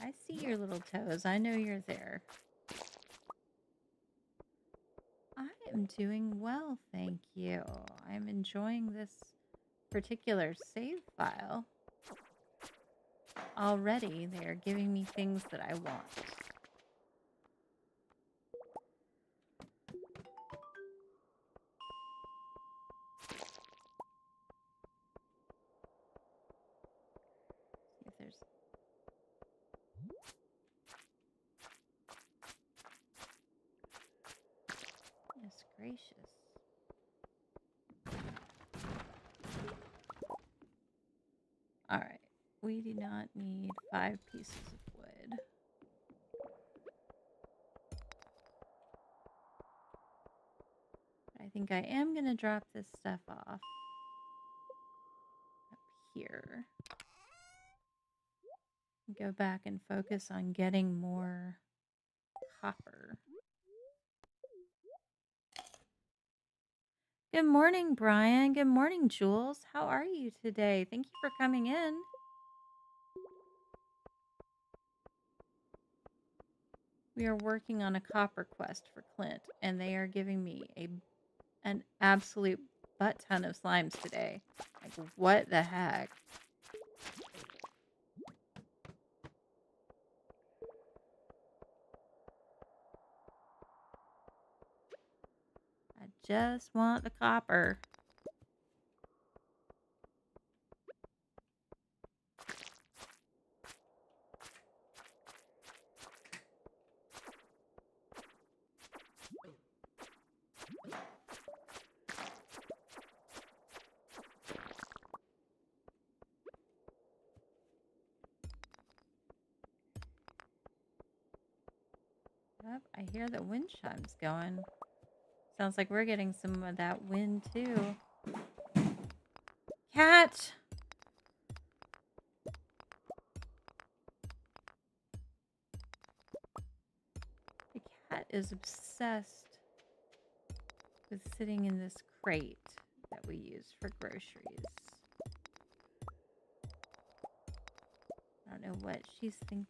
I see your little toes. I know you're there. I am doing well, thank you. I'm enjoying this particular save file. Already, they are giving me things that I want. See if there's... Goodness gracious. Alright, we do not need 5 pieces of wood. think I am going to drop this stuff off up here. Go back and focus on getting more copper. Good morning, Brian. Good morning, Jules. How are you today? Thank you for coming in. We are working on a copper quest for Clint, and they are giving me an absolute butt ton of slimes today. Like, what the heck? I just want the copper. Yep, I hear the wind chimes going. Sounds like we're getting some of that wind too. Cat! The cat is obsessed with sitting in this crate that we use for groceries. I don't know what she's thinking.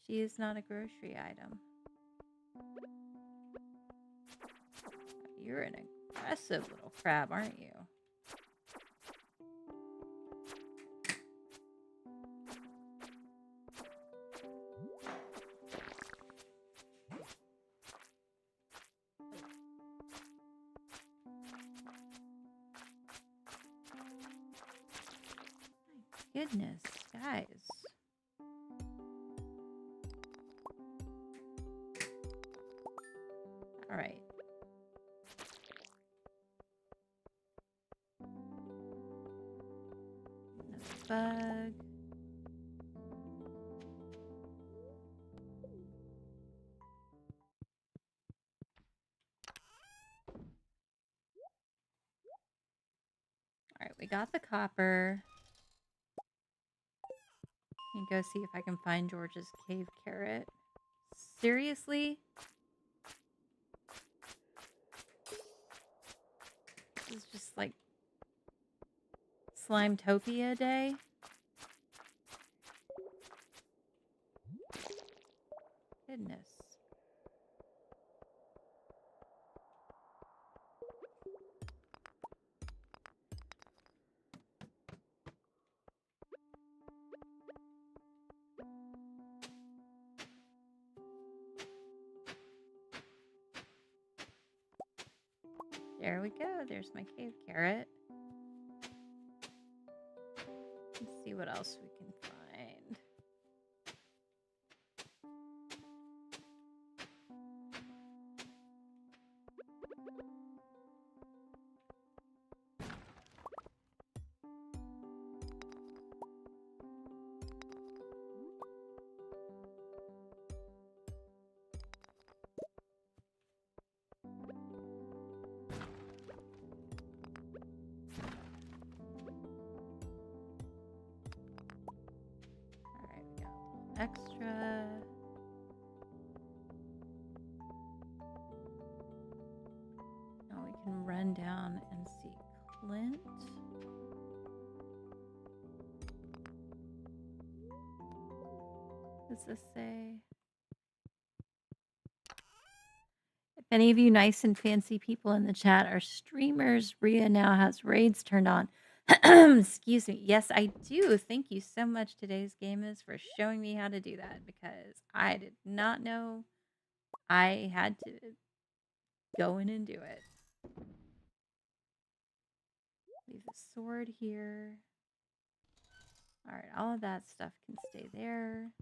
She is not a grocery item. You're an aggressive little crab, aren't you? My goodness, guys. All right. Another bug. All right, we got the copper. Let me go see if I can find George's cave carrot. Seriously? This is just like Slimetopia day. Goodness. There we go. There's my cave carrot. Let's see what else we can find. Extra. Now we can run down and see Clint. What does this say? If any of you nice and fancy people in the chat are streamers, Rhea now has raids turned on. Excuse me. Yes, I do. Thank you so much, Today's Game Is, for showing me how to do that, because I did not know I had to go in and do it. Leave the sword here. All right, all of that stuff can stay there.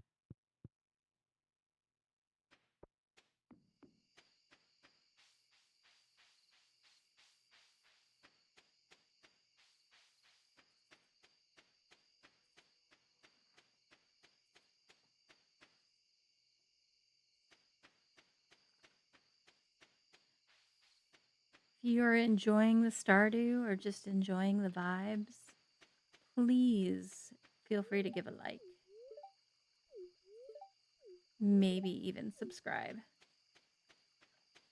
you're enjoying the Stardew or just enjoying the vibes, please feel free to give a like. Maybe even subscribe.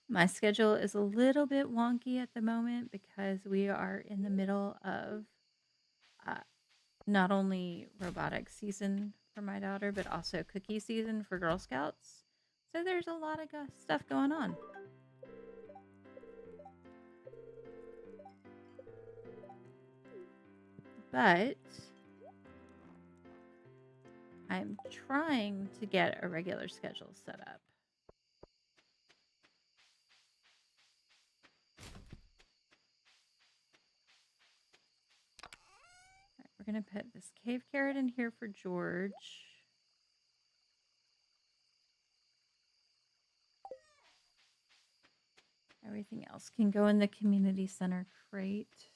My schedule is a little bit wonky at the moment because we are in the middle of not only robotic season for my daughter, but also cookie season for Girl Scouts. So there's a lot of stuff going on. But I'm trying to get a regular schedule set up. Right, we're going to put this cave carrot in here for George. Everything else can go in the community center crate.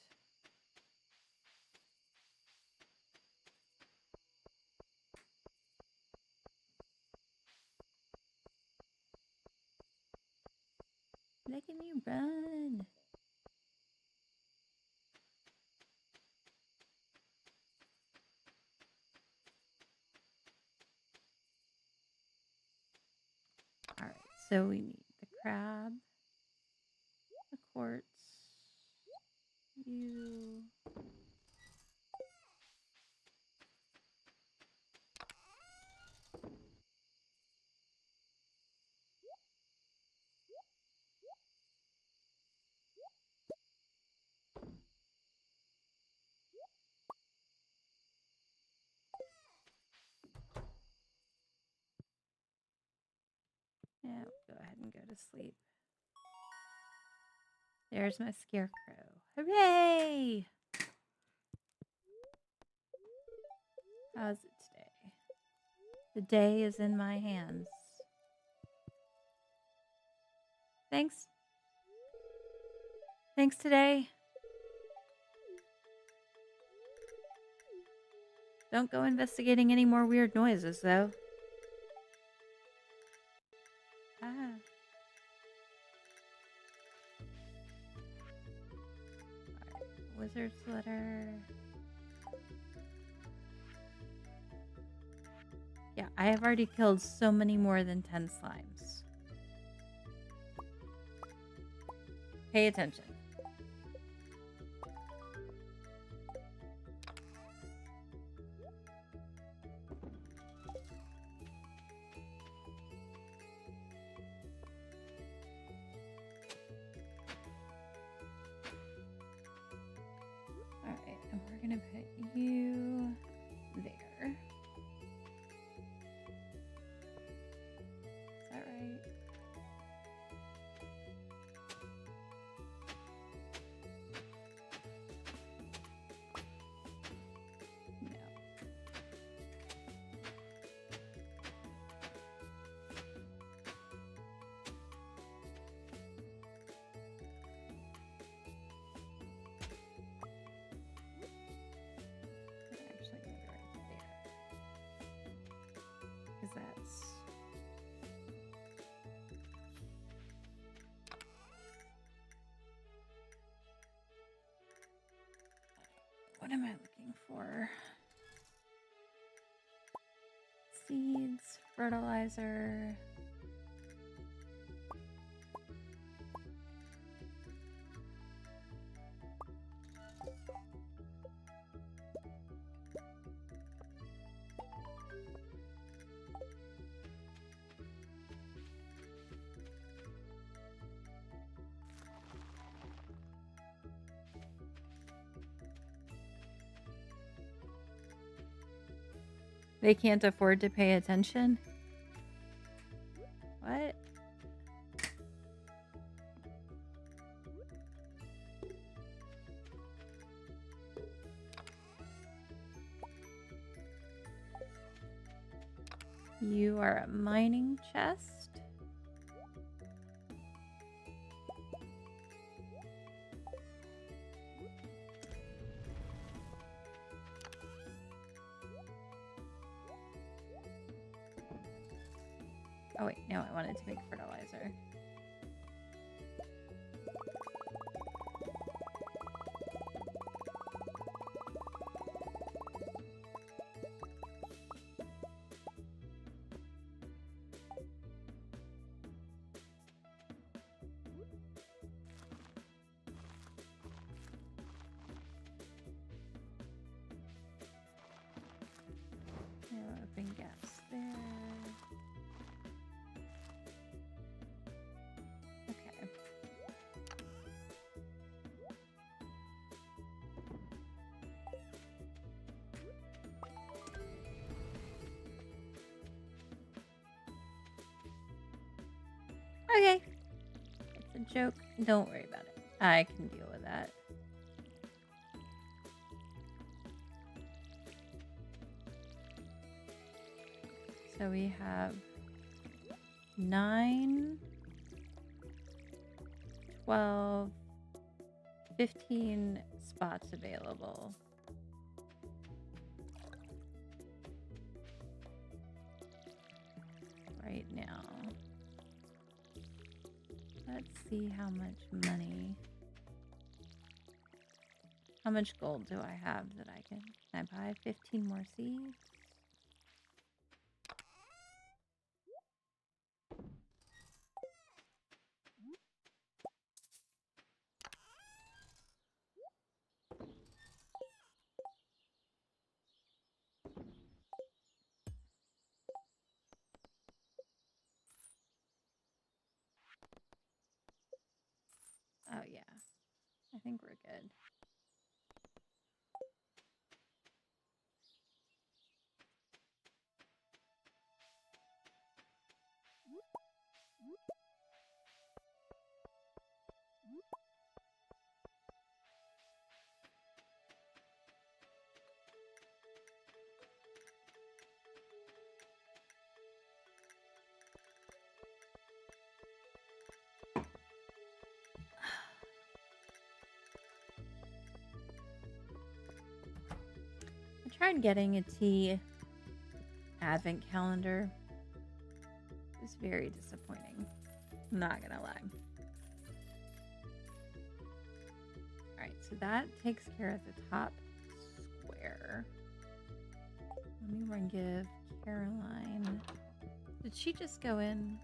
Making you run. All right, so we need the crab, the quartz, you. Yeah, we'll go ahead and go to sleep. There's my scarecrow. Hooray! How's it today? The day is in my hands. Thanks. Thanks today. Don't go investigating any more weird noises, though. Ah. Alright, wizard's letter. Yeah, I have already killed so many more than 10 slimes. Pay attention. Alright, and we're gonna put you there. Is that right? No. Actually, maybe right there. Because that's... What am I looking for? Seeds, fertilizer. They can't afford to pay attention? What? You are a mining chest. Oh wait, no, I wanted to make fertilizer. Okay. It's a joke. Don't worry about it. I can deal with that. So we have 9, 12, 15 spots available. Right now. Let's see how much money. How much gold do I have that I can I buy 15 more seeds? Oh yeah. I think we're good. I tried getting a tea advent calendar. It was very disappointing. I'm not gonna lie. Alright, so that takes care of the top square. Let me run give Caroline. Did she just go in?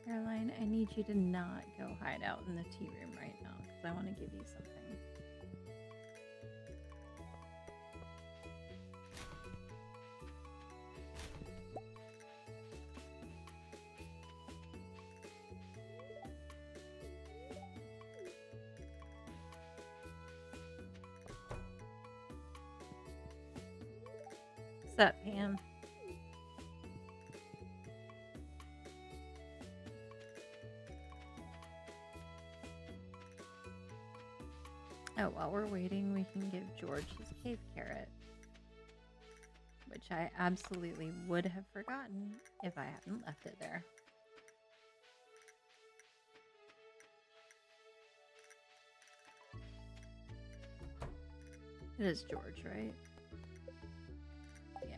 Caroline, I need you to not go hide out in the tea room right now because I want to give you something. What's up, Pam? Oh, while we're waiting, we can give George his cave carrot, which I absolutely would have forgotten if I hadn't left it there. It is George, right? Yeah.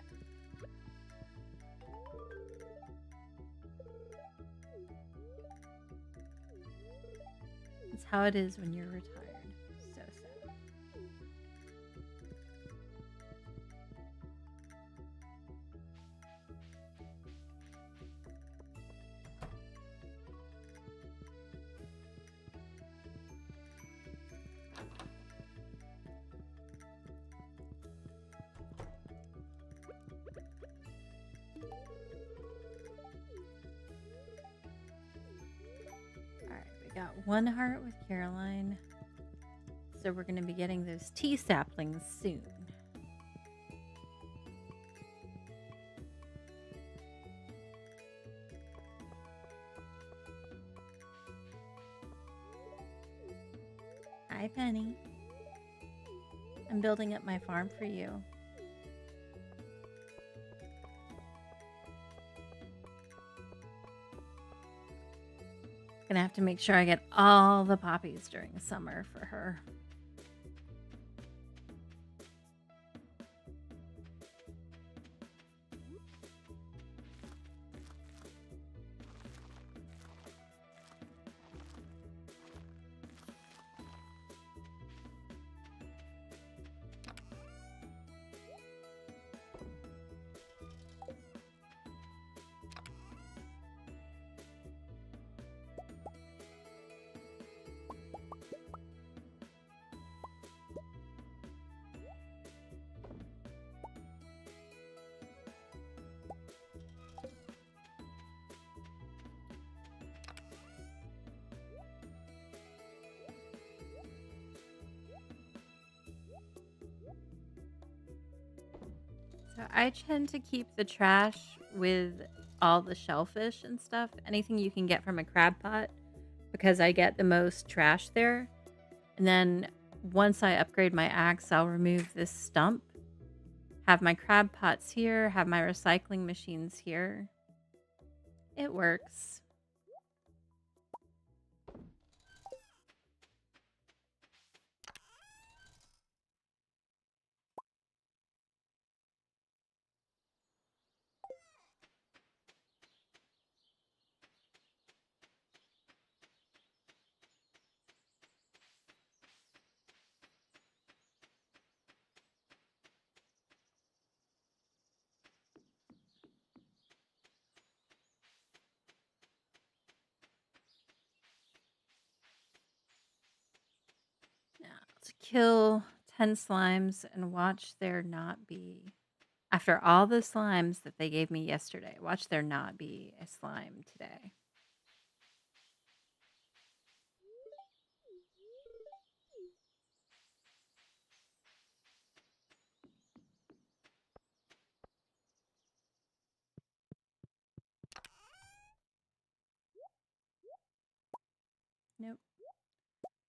It's how it is when you're retired. So sad. Alright, we got 1 heart with Caroline. So we're going to be getting those tea saplings soon. Hi, Penny. I'm building up my farm for you. Gonna have to make sure I get all the poppies during the summer for her. So I tend to keep the trash with all the shellfish and stuff, anything you can get from a crab pot, because I get the most trash there. And then once I upgrade my axe, I'll remove this stump, have my crab pots here, have my recycling machines here. It works. Now, to kill 10 slimes and watch there not be, after all the slimes that they gave me yesterday, watch there not be a slime today. Nope.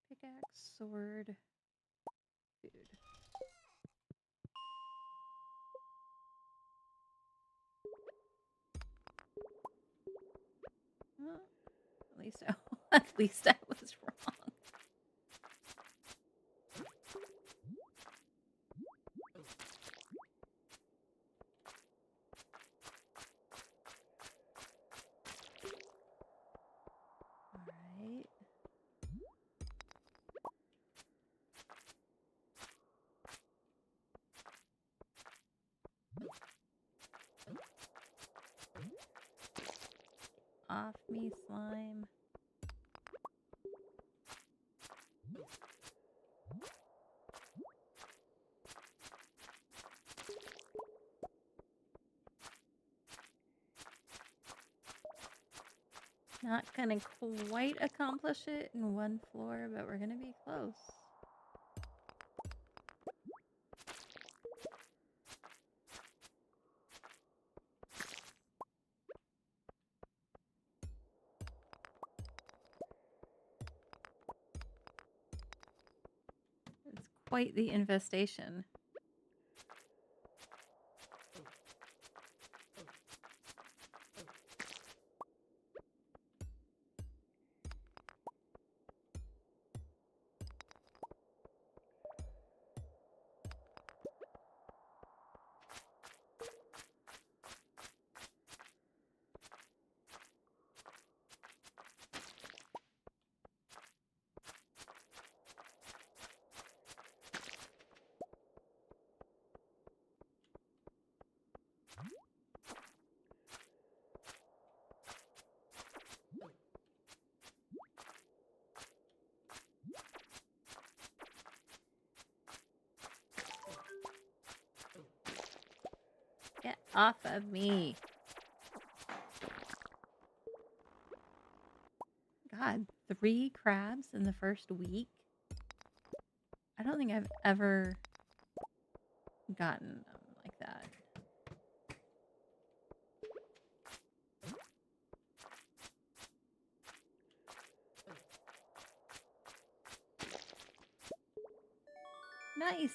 Pickaxe, sword, food. Well, at least at least I was wrong. All right. Off me, slime. Not gonna quite accomplish it in one floor, but we're gonna be close. It's quite the infestation. Get off of me. God, 3 crabs in the first week? I don't think I've ever gotten them like that. Nice.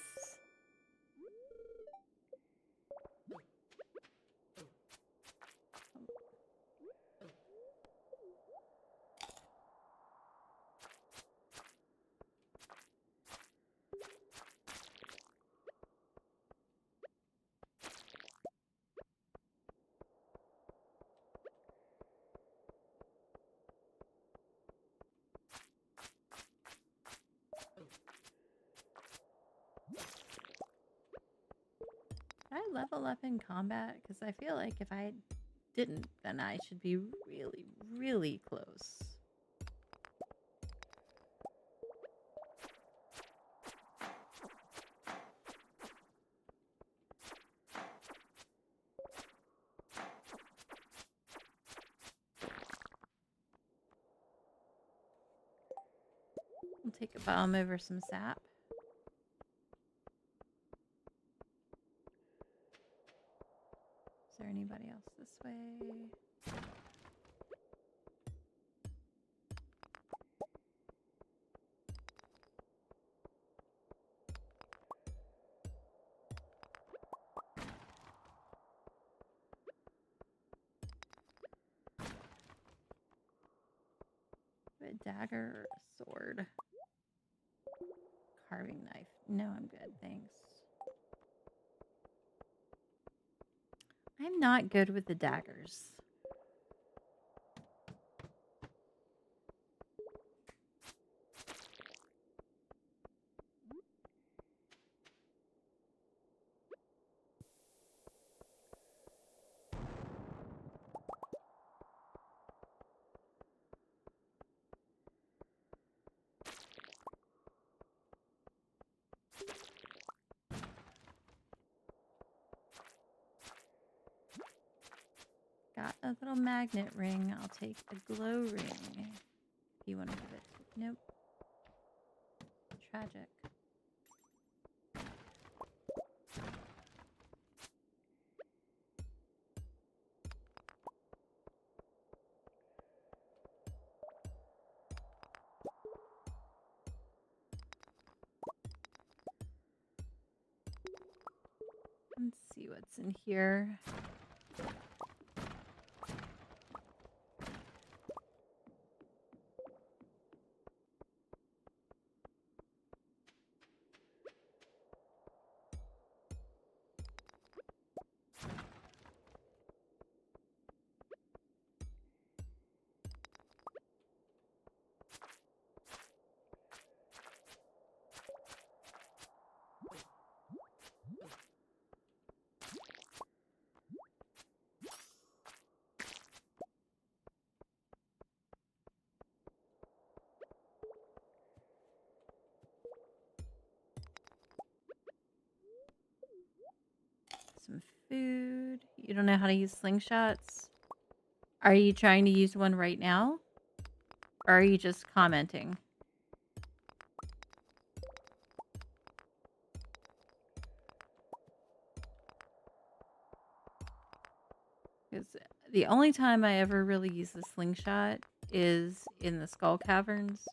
Did I level up in combat? Because I feel like if I didn't, then I should be really, really close. We'll take a bomb over some sap. Is there anybody else this way? A dagger or a sword? Carving knife. No, I'm good, thanks. I'm not good with the daggers. Got a little magnet ring. I'll take the glow ring. If you want to give it to... Nope. Tragic. Let's see what's in here. Some food. You don't know how to use slingshots? Are you trying to use one right now? Or are you just commenting? Because the only time I ever really use the slingshot is in the skull caverns.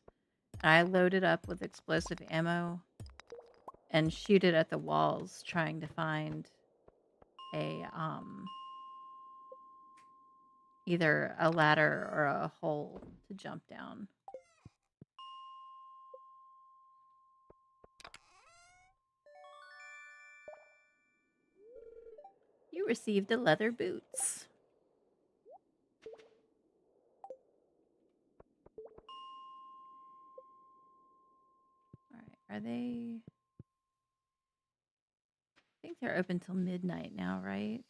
I load it up with explosive ammo and shoot it at the walls trying to find a either a ladder or a hole to jump down. You received the leather boots. Alright, are they... I think they're open till midnight now, right?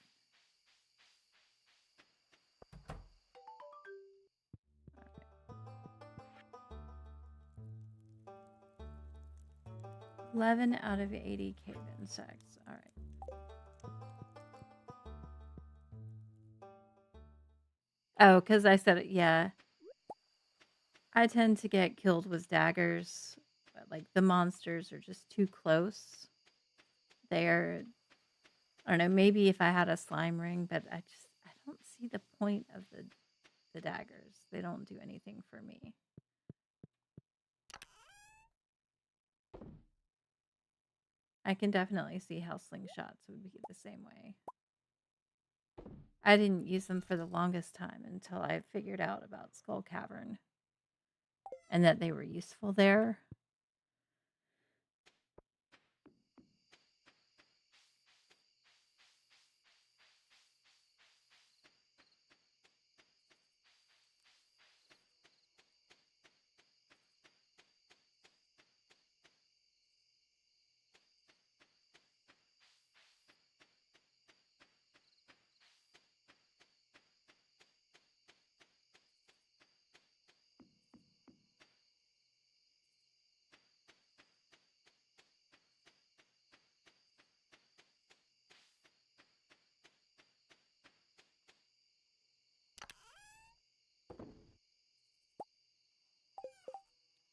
11 out of 80 cave insects. All right. Oh, because I said it. Yeah. I tend to get killed with daggers. But, like, the monsters are just too close. They're, I don't know, maybe if I had a slime ring, but I don't see the point of the daggers. They don't do anything for me. I can definitely see how slingshots would be the same way. I didn't use them for the longest time until I figured out about Skull Cavern and that they were useful there.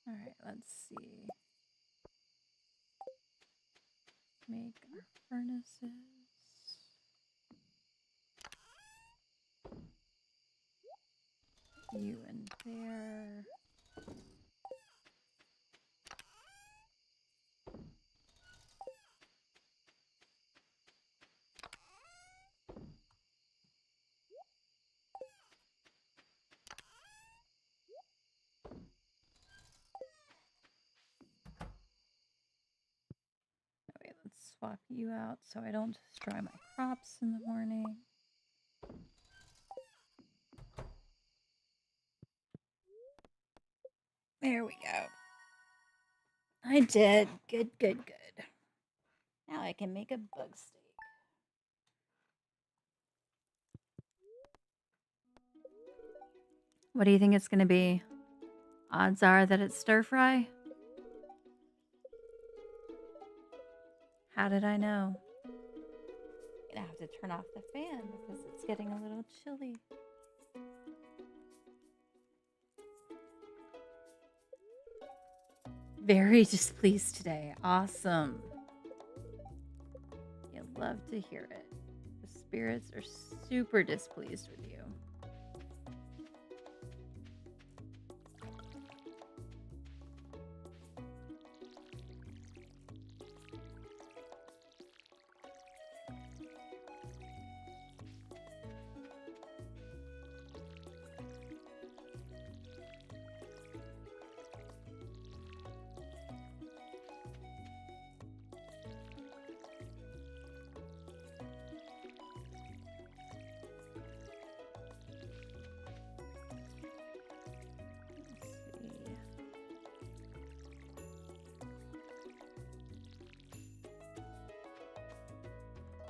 All right, let's see. Make our furnaces. You in there. Okay, let's swap you out so I don't destroy my crops in the morning. There we go. I did. Good, good, good. Now I can make a bug steak. What do you think it's going to be? Odds are that it's stir fry. How did I know? I'm going to have to turn off the fan because it's getting a little chilly. Very displeased today. Awesome. You love to hear it. The spirits are super displeased with you.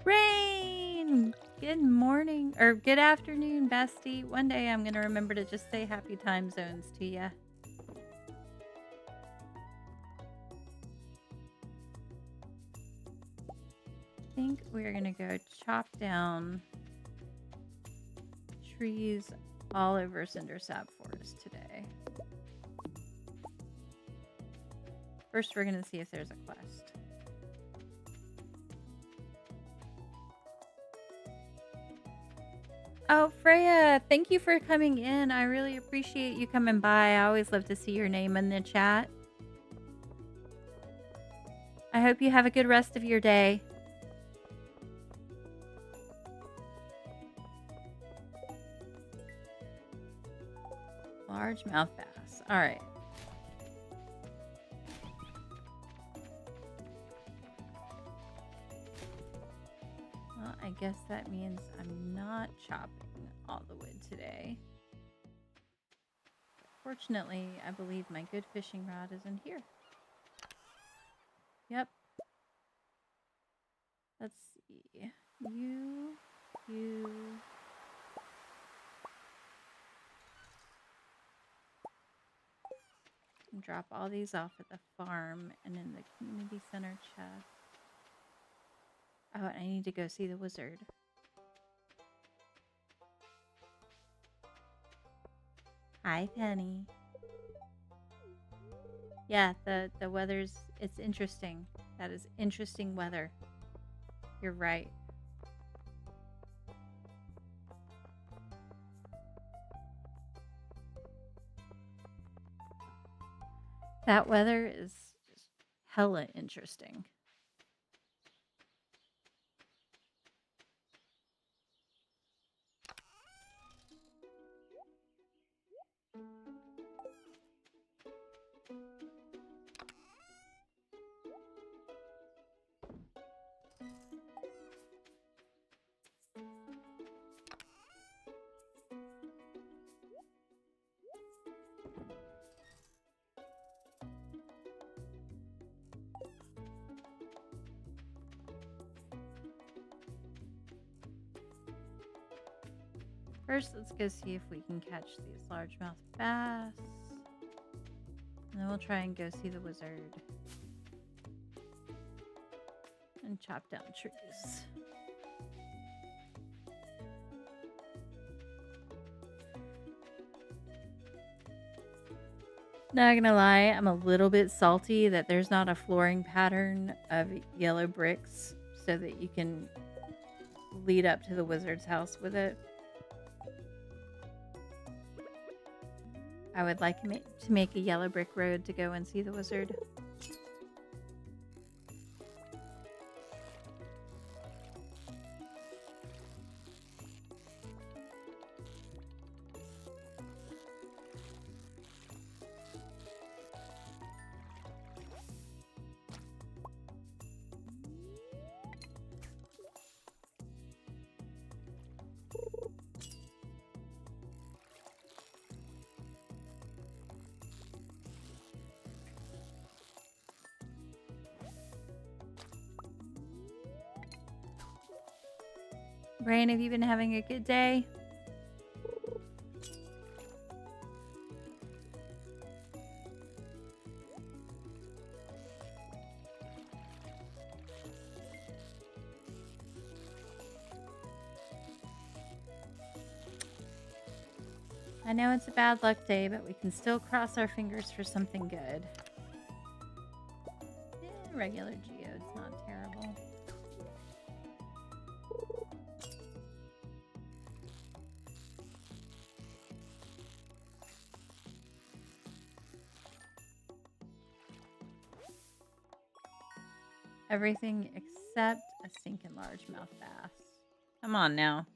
Rain! Good morning, or good afternoon, bestie. One day I'm going to remember to just say happy time zones to you. I think we're going to go chop down trees all over Cindersap Forest today. First, we're going to see if there's a quest. Oh, Freya, thank you for coming in. I really appreciate you coming by. I always love to see your name in the chat. I hope you have a good rest of your day. Largemouth bass. All right. Well, I guess that means I'm not chopping all the wood today. Fortunately, I believe my good fishing rod is in here. Yep. Let's see. You. And drop all these off at the farm and in the community center chest. Oh, and I need to go see the wizard. Hi, Penny. Yeah, the weather's, it's interesting. That is interesting weather. You're right. That weather is just hella interesting. First, let's go see if we can catch these largemouth bass. And then we'll try and go see the wizard. And chop down trees. Not gonna lie, I'm a little bit salty that there's not a flooring pattern of yellow bricks so that you can lead up to the wizard's house with it. I would like to make a yellow brick road to go and see the wizard. Rain, have you been having a good day? I know it's a bad luck day, but we can still cross our fingers for something good. Regular geode's not terrible. Everything except a stinking largemouth bass. Come on now.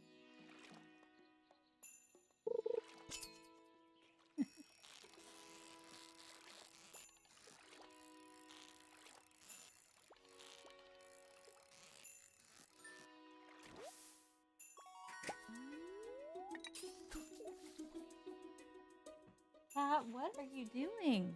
Cat, what are you doing?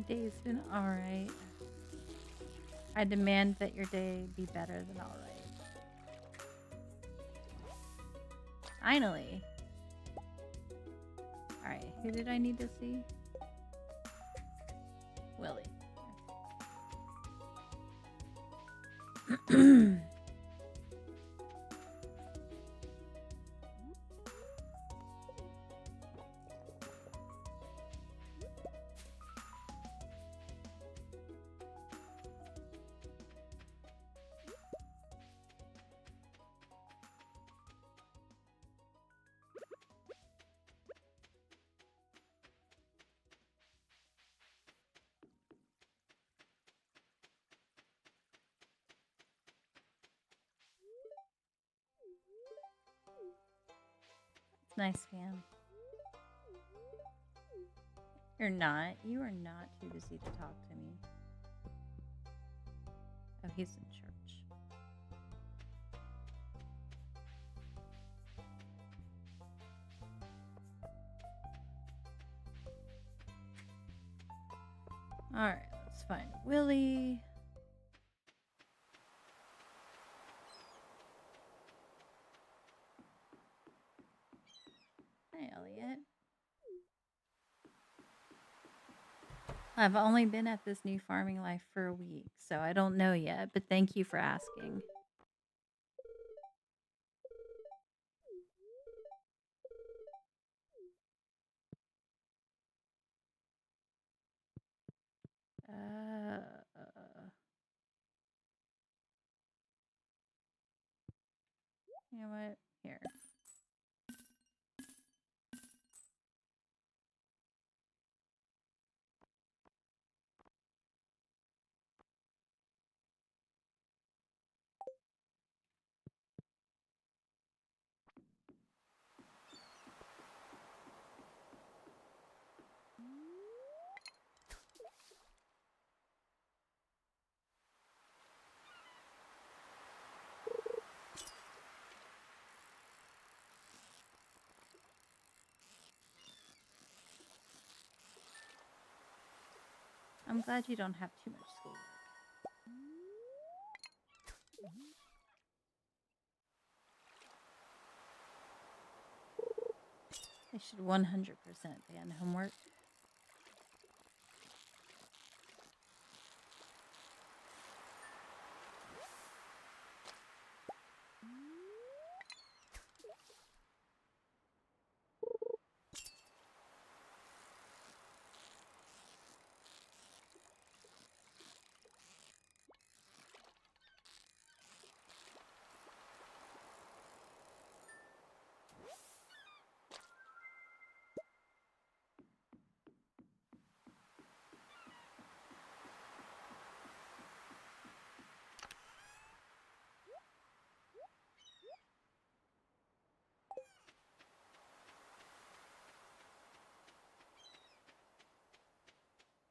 Day's been alright. I demand that your day be better than alright. Finally. Alright, who did I need to see? Willie. Nice fan. You're not. You are not too busy to talk to me. Oh, he's in church. Alright, let's find Willie. Hi, Elliot. I've only been at this new farming life for a week, so I don't know yet, but thank you for asking. You know what? Here. I'm glad you don't have too much schoolwork. I should 100% ban homework.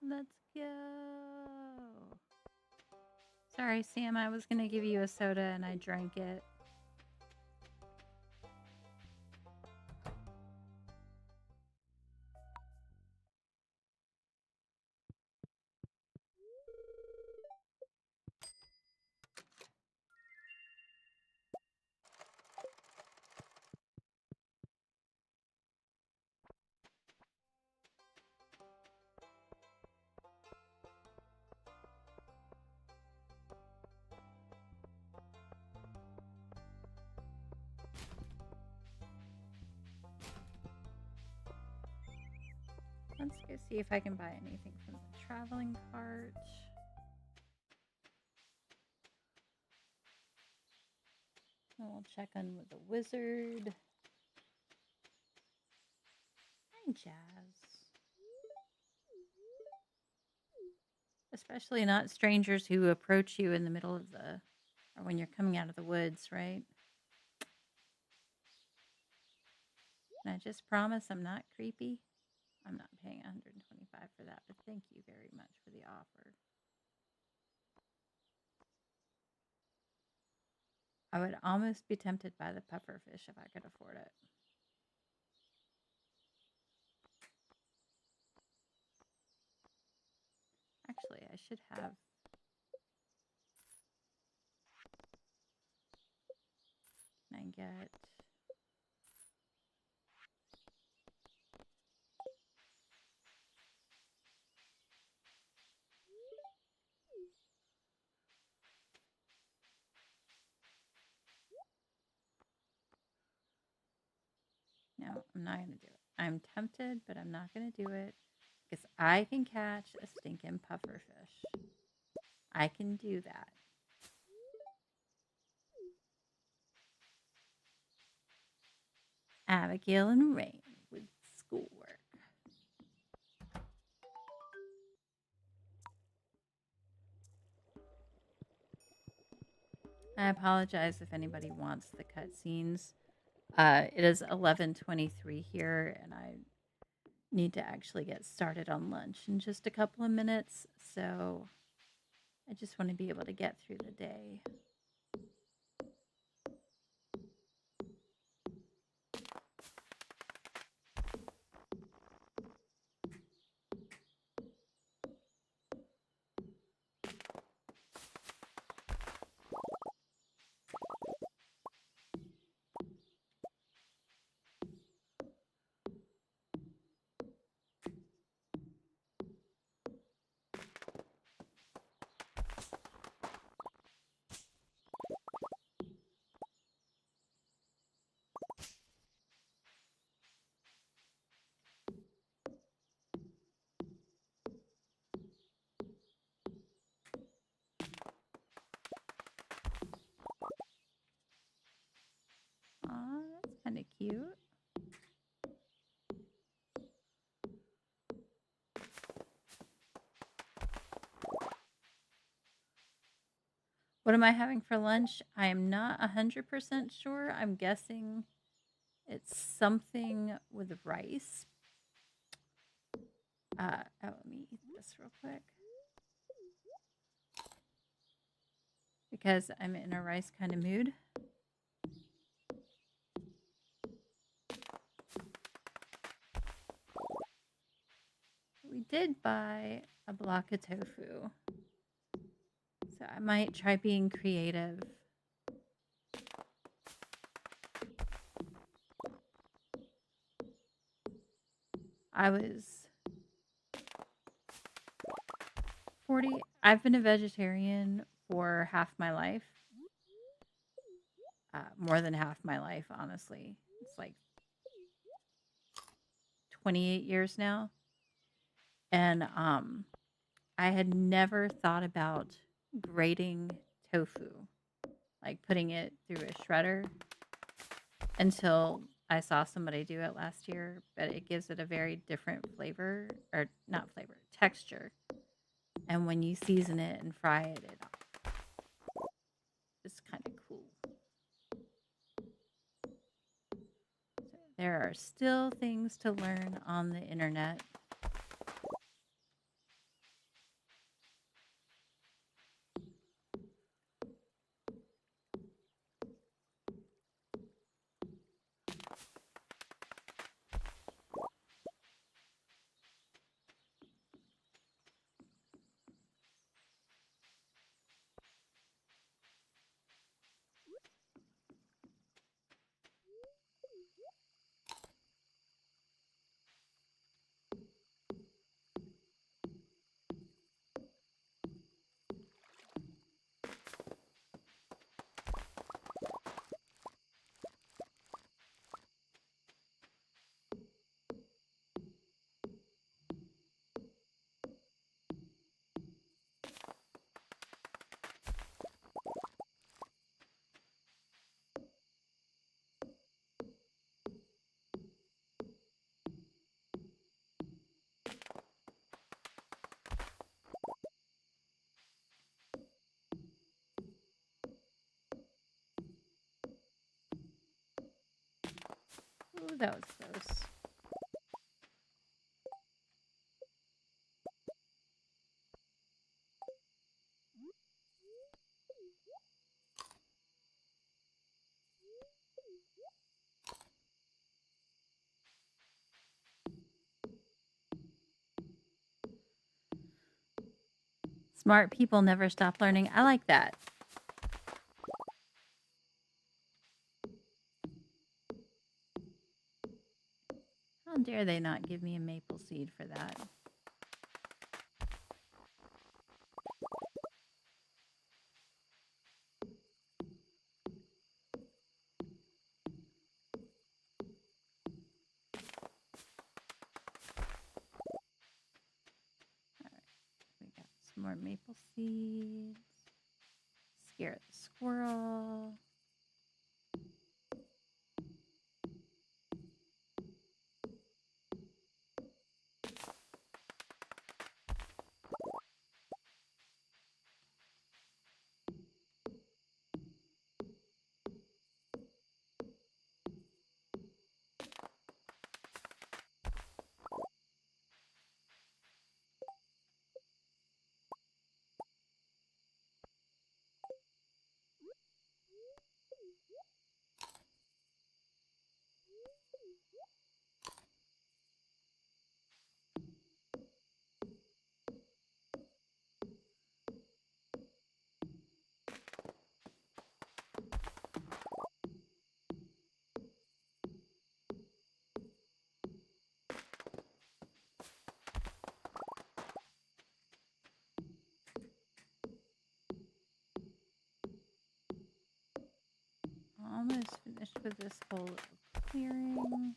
Let's go. Sorry, Sam. I was going to give you a soda and I drank it. Let's go see if I can buy anything from the traveling cart. We'll check in with the wizard. Hi, Jazz. Especially not strangers who approach you in the middle of the, or when you're coming out of the woods, right? And I just promise I'm not creepy. I'm not paying $125 for that, but thank you very much for the offer. I would almost be tempted by the pufferfish if I could afford it. Actually, I should have. Can I get? No, I'm not going to do it. I'm tempted, but I'm not going to do it because I can catch a stinking pufferfish. I can do that. Abigail and Rain with schoolwork. I apologize if anybody wants the cutscenes. It is 11:23 here, and I need to actually get started on lunch in just a couple of minutes. So I just want to be able to get through the day. Aw, that's kind of cute. What am I having for lunch? I am not 100% sure. I'm guessing it's something with rice. Let me eat this real quick. Because I'm in a rice kind of mood. We did buy a block of tofu. So I might try being creative. I've been a vegetarian for half my life. More than half my life, honestly. It's like 28 years now. And I had never thought about grating tofu, like putting it through a shredder, until I saw somebody do it last year. But it gives it a very different flavor, or not flavor, texture. And when you season it and fry it, it's kind of cool. So there are still things to learn on the internet. Oh, that was close. Smart people never stop learning. I like that. How dare they not give me a maple seed for that? We got some more maple seeds. Scare the squirrel. Almost finished with this whole little clearing.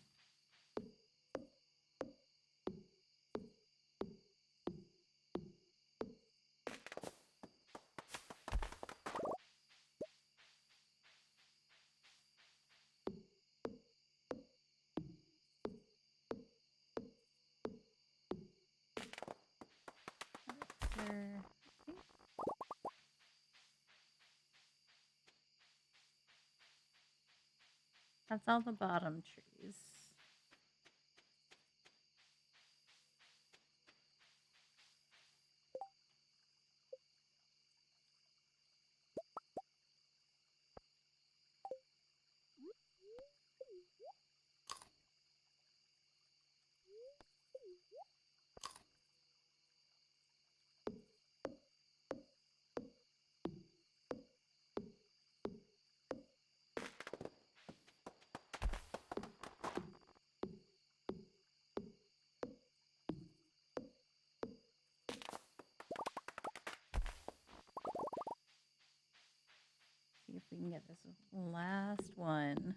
There. That's all the bottom trees. See if we can get this last one.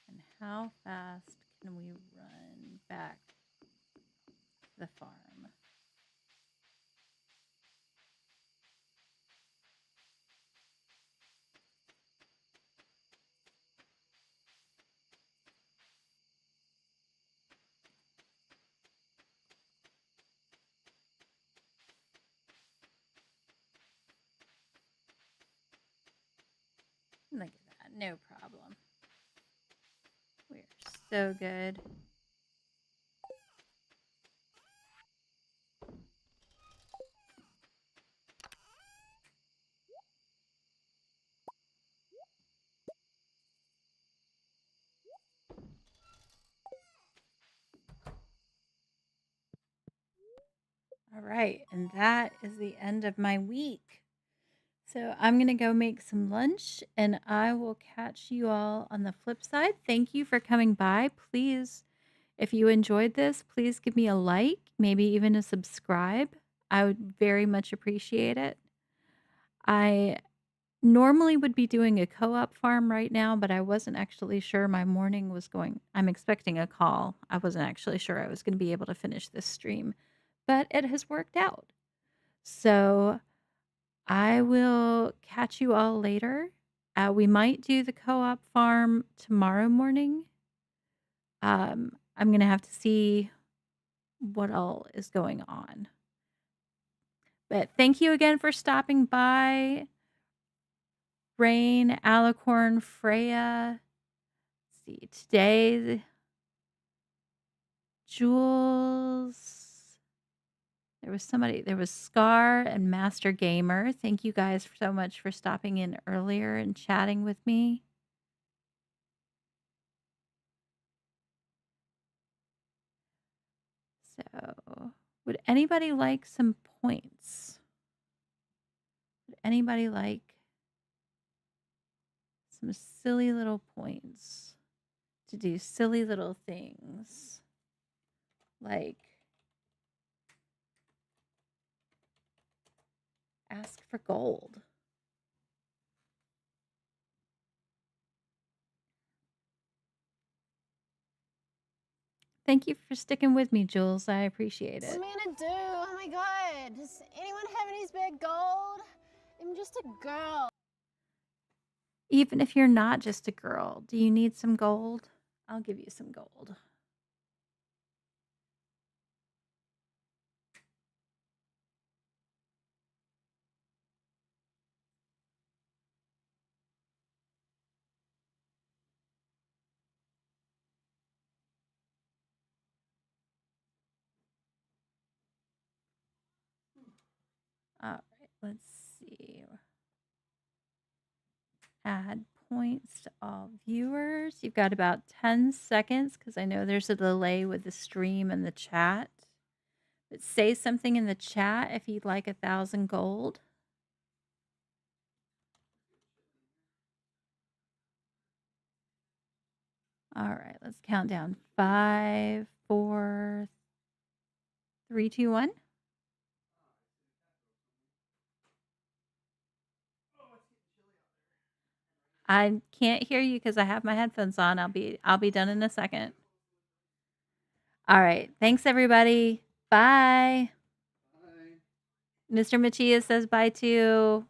And how fast can we run back to the farm? Look at that, no problem. We're so good. All right, and that is the end of my week. So I'm going to go make some lunch and I will catch you all on the flip side. Thank you for coming by. Please, if you enjoyed this, please give me a like, maybe even a subscribe. I would very much appreciate it. I normally would be doing a co-op farm right now, but I wasn't actually sure my morning was going. I'm expecting a call. I wasn't actually sure I was going to be able to finish this stream, but it has worked out. So I will catch you all later. We might do the co-op farm tomorrow morning. I'm going to have to see what all is going on. But thank you again for stopping by. Rain, Alicorn, Freya. Let's see, today, Jules. There was Scar and Master Gamer. Thank you guys so much for stopping in earlier and chatting with me. So, would anybody like some points? Would anybody like some silly little points to do silly little things? Like ask for gold. Thank you for sticking with me, Jules. I appreciate it. What am I gonna do? Oh my god. Does anyone have any spare gold? I'm just a girl. Even if you're not just a girl, do you need some gold? I'll give you some gold. All right, let's see. Add points to all viewers. You've got about 10 seconds because I know there's a delay with the stream and the chat. But say something in the chat if you'd like 1,000 gold. All right, let's count down. 5, 4, 3, 2, 1. I can't hear you because I have my headphones on. I'll be done in a second. All right. Thanks everybody. Bye. Bye. Mr. Machia says bye too.